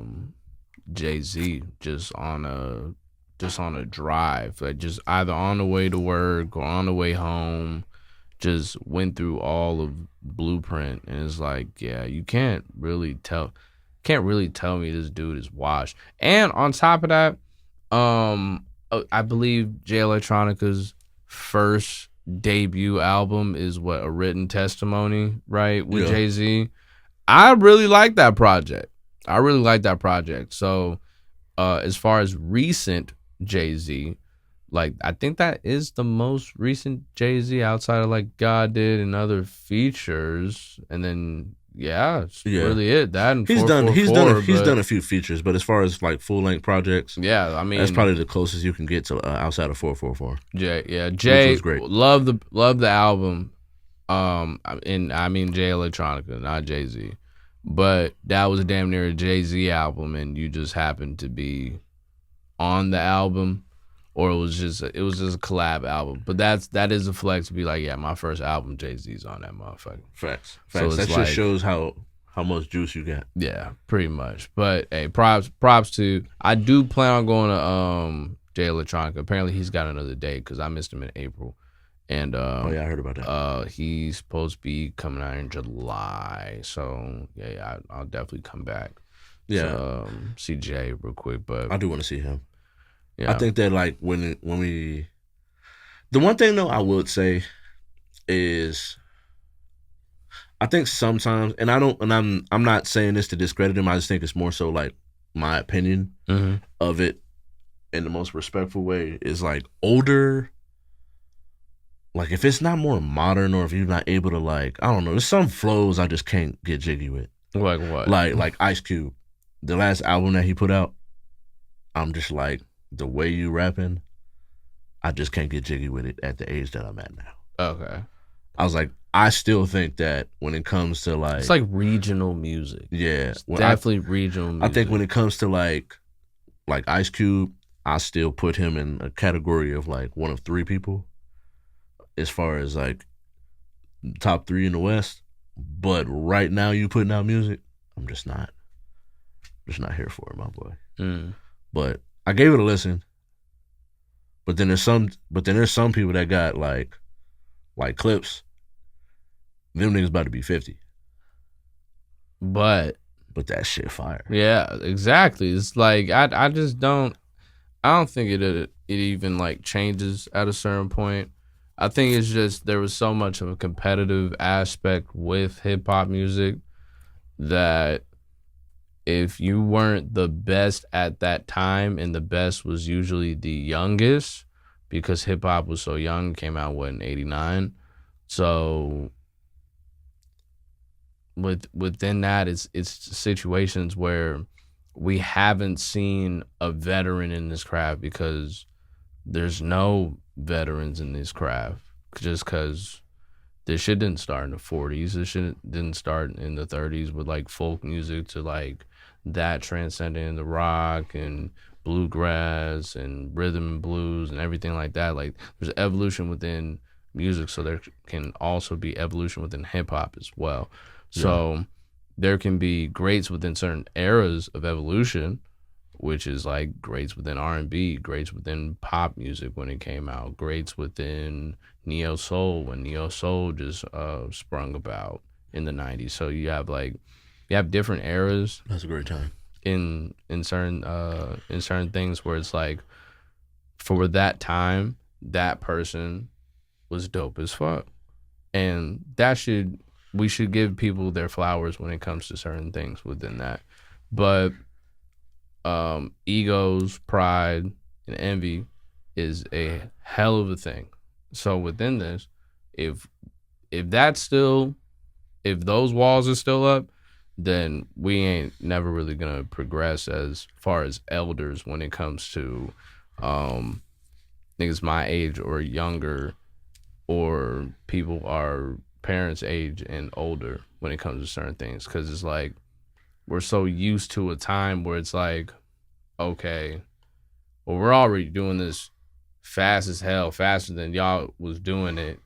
A: Jay-Z, just on a drive, like just either on the way to work or on the way home. Just went through all of Blueprint, and it's like, you can't really tell me this dude is washed. And on top of that, I believe Jay Electronica's first debut album is A Written Testimony, right, with Jay-Z. I really like that project. So as far as recent Jay-Z, like I think that is the most recent Jay-Z outside of like God Did and other features, and then really it. That and
C: he's done a few features, but as far as like full length projects,
A: I mean
C: that's probably the closest you can get to outside of 444.
A: Jay
C: was great.
A: Love the album, and I mean Jay Electronica, not Jay-Z, but that was damn near a Jay-Z album, and you just happened to be on the album. Or it was just a collab album, but that is a flex to be like, my first album, Jay-Z's on that motherfucker.
C: Facts. So that just shows how much juice you got.
A: Yeah, pretty much. But hey, props to. I do plan on going to Jay Electronica. Apparently, he's got another date because I missed him in April, And
C: Oh yeah, I heard about that.
A: he's supposed to be coming out in July. So yeah, I'll definitely come back.
C: Yeah,
A: To, see Jay real quick, but
C: I do want to see him.
A: yeah,
C: I think that like when we, the one thing though I would say is, I think sometimes, and I'm not saying this to discredit him. I just think it's more so like my opinion of it in the most respectful way is like older. Like if it's not more modern, or if you're not able to like, I don't know, there's some flows I just can't get jiggy with.
A: Like what?
C: Like Ice Cube, the last album that he put out, I'm just like, the way you rapping, I just can't get jiggy with it at the age that I'm at now.
A: Okay.
C: I was like, I still think that when it comes to like,
A: it's like regional music.
C: Yeah,
A: it's definitely regional music.
C: I think when it comes to like Ice Cube, I still put him in a category of like one of three people as far as like top three in the West. But right now, you putting out music, I'm just not here for it, my boy. But I gave it a listen. But then there's some people that got like Clips. Them niggas about to be 50. But that shit fire.
A: Yeah, exactly. It's like I just don't think it even like changes at a certain point. I think it's just there was so much of a competitive aspect with hip hop music that if you weren't the best at that time, and the best was usually the youngest because hip hop was so young, came out in 89. So within that, it's situations where we haven't seen a veteran in this craft because there's no veterans in this craft, just because this shit didn't start in the 40s. This shit didn't start in the 30s with like folk music to like that transcending into rock and bluegrass and rhythm and blues and everything like that. Like there's evolution within music, so there can also be evolution within hip hop as well. So there can be greats within certain eras of evolution, which is like greats within R&B, greats within pop music when it came out, greats within neo soul when neo soul just sprung about in the 90s. So you have different eras.
C: That's a great time
A: in certain things where it's like for that time that person was dope as fuck, and we should give people their flowers when it comes to certain things within that. But egos, pride, and envy is a hell of a thing. So within this, if those walls are still up, then we ain't never really gonna progress as far as elders when it comes to niggas my age or younger, or people our parents' age and older when it comes to certain things. Because it's like we're so used to a time where it's like, okay, well, we're already doing this fast as hell, faster than y'all was doing it,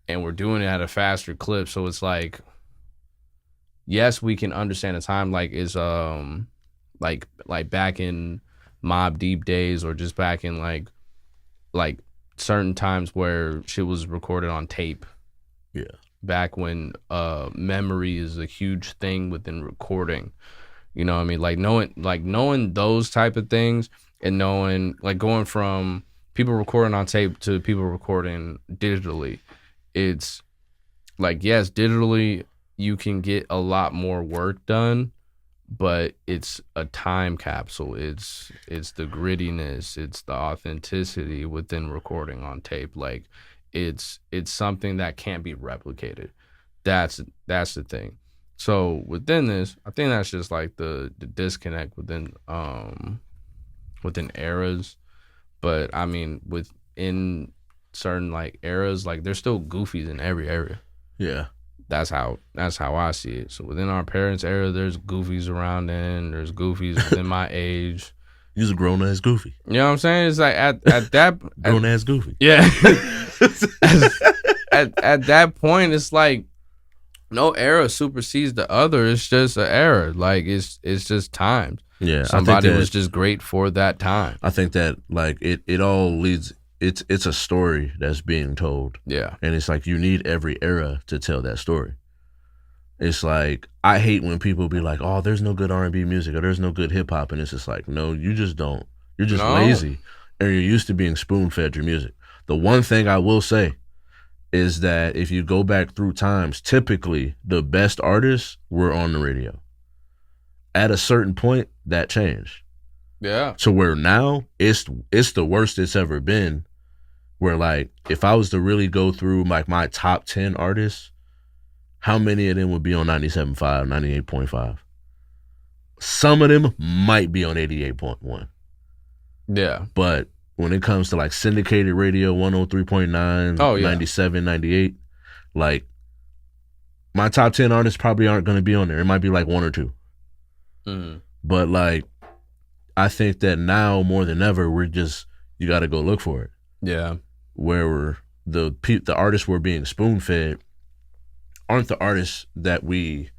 A: and we're doing it at a faster clip. So it's like, yes, we can understand a time like is like back in Mobb Deep days, or just back in like certain times where shit was recorded on tape.
C: Yeah.
A: Back when memory is a huge thing within recording. You know what I mean? Like knowing those type of things, and knowing like going from people recording on tape to people recording digitally. It's like, yes, digitally you can get a lot more work done, but it's a time capsule. It's the grittiness, it's the authenticity within recording on tape. Like it's something that can't be replicated. That's the thing. So within this, I think that's just like the disconnect within eras. But I mean, within certain like eras, like there's still goofies in every area.
C: Yeah.
A: That's how I see it. So within our parents' era, there's goofies around then. There's goofies within my age.
C: You're a grown ass goofy.
A: You know what I'm saying? It's like at that
C: grown ass goofy.
A: Yeah. at that point, it's like no era supersedes the other. It's just an era. Like it's just times.
C: Yeah.
A: Somebody was just great for that time.
C: I think that like it all leads it's a story that's being told.
A: Yeah.
C: And it's like you need every era to tell that story. It's like I hate when people be like, "Oh, there's no good R&B music or there's no good hip hop," and it's just like, no, you just don't. You're just lazy, and you're used to being spoon fed your music. The one thing I will say is that if you go back through times, typically the best artists were on the radio. At a certain point, that changed.
A: Yeah.
C: To where now it's the worst it's ever been. Where like if I was to really go through like my top 10 artists, how many of them would be on 97.5, 98.5? Some of them might be on 88.1.
A: Yeah.
C: But when it comes to like syndicated radio, 103.9, 97, 98, like my top 10 artists probably aren't going to be on there. It might be like one or two.
A: Mm-hmm.
C: But like, I think that now more than ever, you got to go look for it.
A: Yeah.
C: Where the artists we're being spoon fed aren't the artists that we,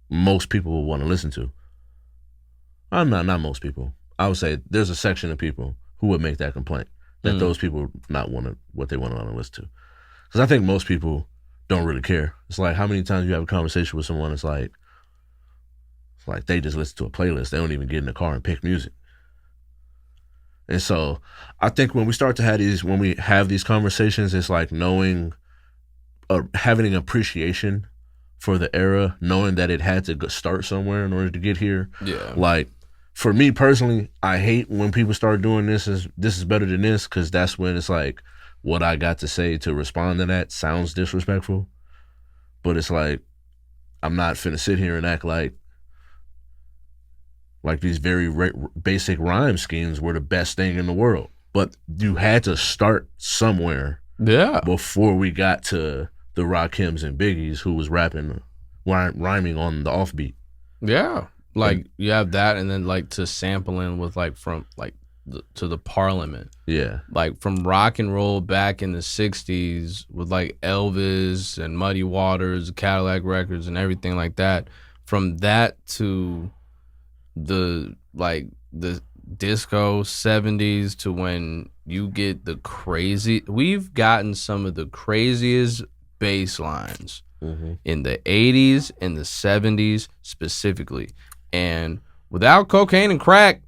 C: most people will want to listen to. Not most people. I would say there's a section of people who would make that complaint that those people not what they want to listen to. Because I think most people don't really care. It's like how many times you have a conversation with someone, it's like they just listen to a playlist. They don't even get in the car and pick music. And so I think when we have these conversations, it's like knowing, having an appreciation for the era, knowing that it had to start somewhere in order to get here.
A: Yeah.
C: Like, for me personally, I hate when people start doing this is better than this, because that's when it's like what I got to say to respond to that sounds disrespectful. But it's like I'm not finna sit here and act like these very basic rhyme schemes were the best thing in the world. But you had to start somewhere.
A: Yeah.
C: Before we got to the Rakims and Biggies, who was rhyming on the offbeat.
A: Yeah. Like you have that, and then like to sampling with like from like to the Parliament.
C: Yeah. Like
A: from rock and roll back in the 60s with like Elvis and Muddy Waters, Cadillac Records and everything like that. From that to the disco 70s to when you get the we've gotten some of the craziest bass lines in the 80s and the 70s specifically. And without cocaine and crack,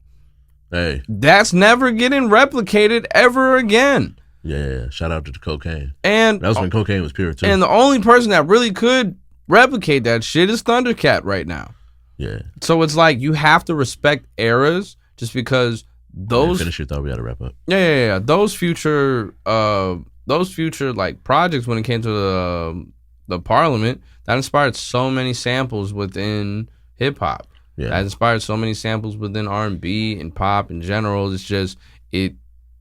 C: hey,
A: that's never getting replicated ever again.
C: Yeah, shout out to the cocaine.
A: And
C: that was when cocaine was pure too.
A: And the only person that really could replicate that shit is Thundercat right now.
C: Yeah.
A: So it's like you have to respect eras just because those
C: finish your thought, we gotta wrap up.
A: Yeah. Those future like projects when it came to the Parliament, that inspired so many samples within hip hop. Yeah. That inspired so many samples within R&B and pop in general. It's just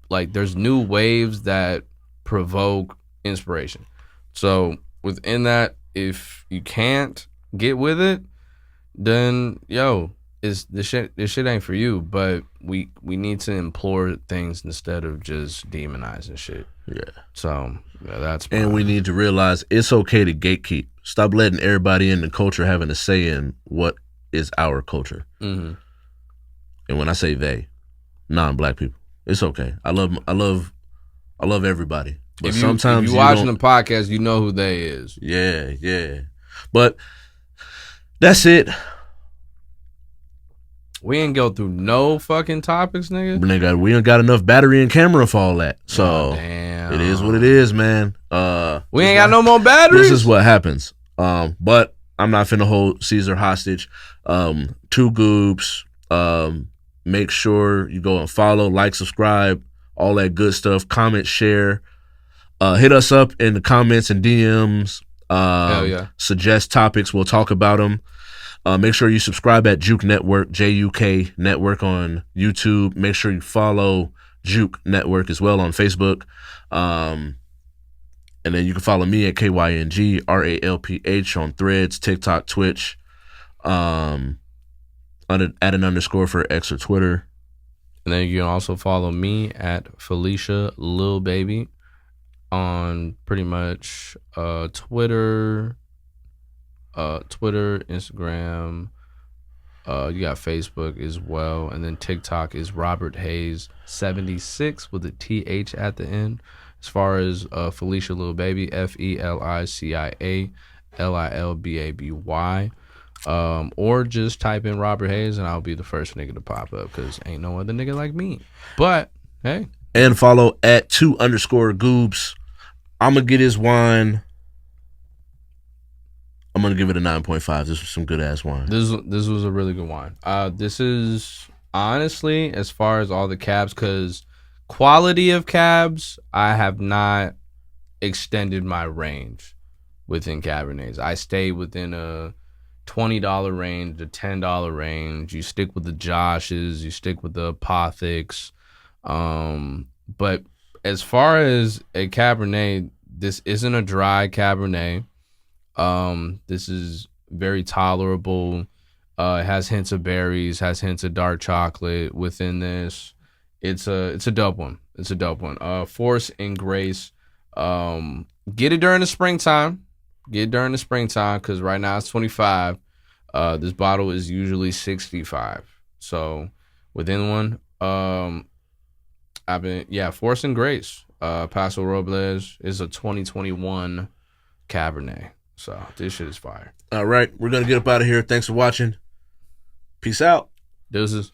A: there's new waves that provoke inspiration. So within that, if you can't get with it, then this shit ain't for you. But we need to implore things instead of just demonizing shit.
C: Yeah.
A: So that's
C: and we need to realize it's okay to gatekeep. Stop letting everybody in the culture having a say in what is our culture. Mm-hmm. And when I say they, non-black people, it's okay. I love everybody. But sometimes
A: if you're watching the podcast, you know who they is.
C: Yeah. But that's it.
A: We ain't go through no fucking topics, nigga.
C: We ain't got enough battery and camera for all that. So damn. It is what it is, man.
A: We ain't got no more batteries.
C: This is what happens. But I'm not finna hold Caesar hostage. Two Goobs. Make sure you go and follow, like, subscribe, all that good stuff. Comment, share. Hit us up in the comments and DMs.
A: Hell yeah.
C: Suggest topics. We'll talk about them. Make sure you subscribe at Juke Network, JUK Network on YouTube. Make sure you follow Juke Network as well on Facebook. And then you can follow me at KYNGRALPH on Threads, TikTok, Twitch, at an _ for X or Twitter.
A: And then you can also follow me at Felicia Lil Baby on pretty much Twitter, Instagram, You got Facebook as well, and then TikTok is Robert Hayes 76 with a TH at the end. As far as Felicia Lil Baby, FELICIA LILBABY. Or just type in Robert Hayes and I'll be the first nigga to pop up because ain't no other nigga like me. But hey.
C: And follow at 2_Goobs. I'm going to get his wine. I'm going to give it a 9.5. This was some good ass wine.
A: This was a really good wine. This is honestly, as far as all the cabs, because quality of cabs, I have not extended my range within Cabernets. I stay within a $20 range, a $10 range. You stick with the Joshes, you stick with the Apothics. But as far as a Cabernet, this isn't a dry Cabernet. This is very tolerable. It has hints of berries, has hints of dark chocolate within this. It's a dope one. It's a dope one. Force and Grace. Get it during the springtime. Get it during the springtime because right now it's 25. This bottle is usually 65. So within one, Force and Grace. Paso Robles is a 2021 Cabernet. So this shit is fire.
C: All right, we're gonna get up out of here. Thanks for watching. Peace out.
A: Deuces.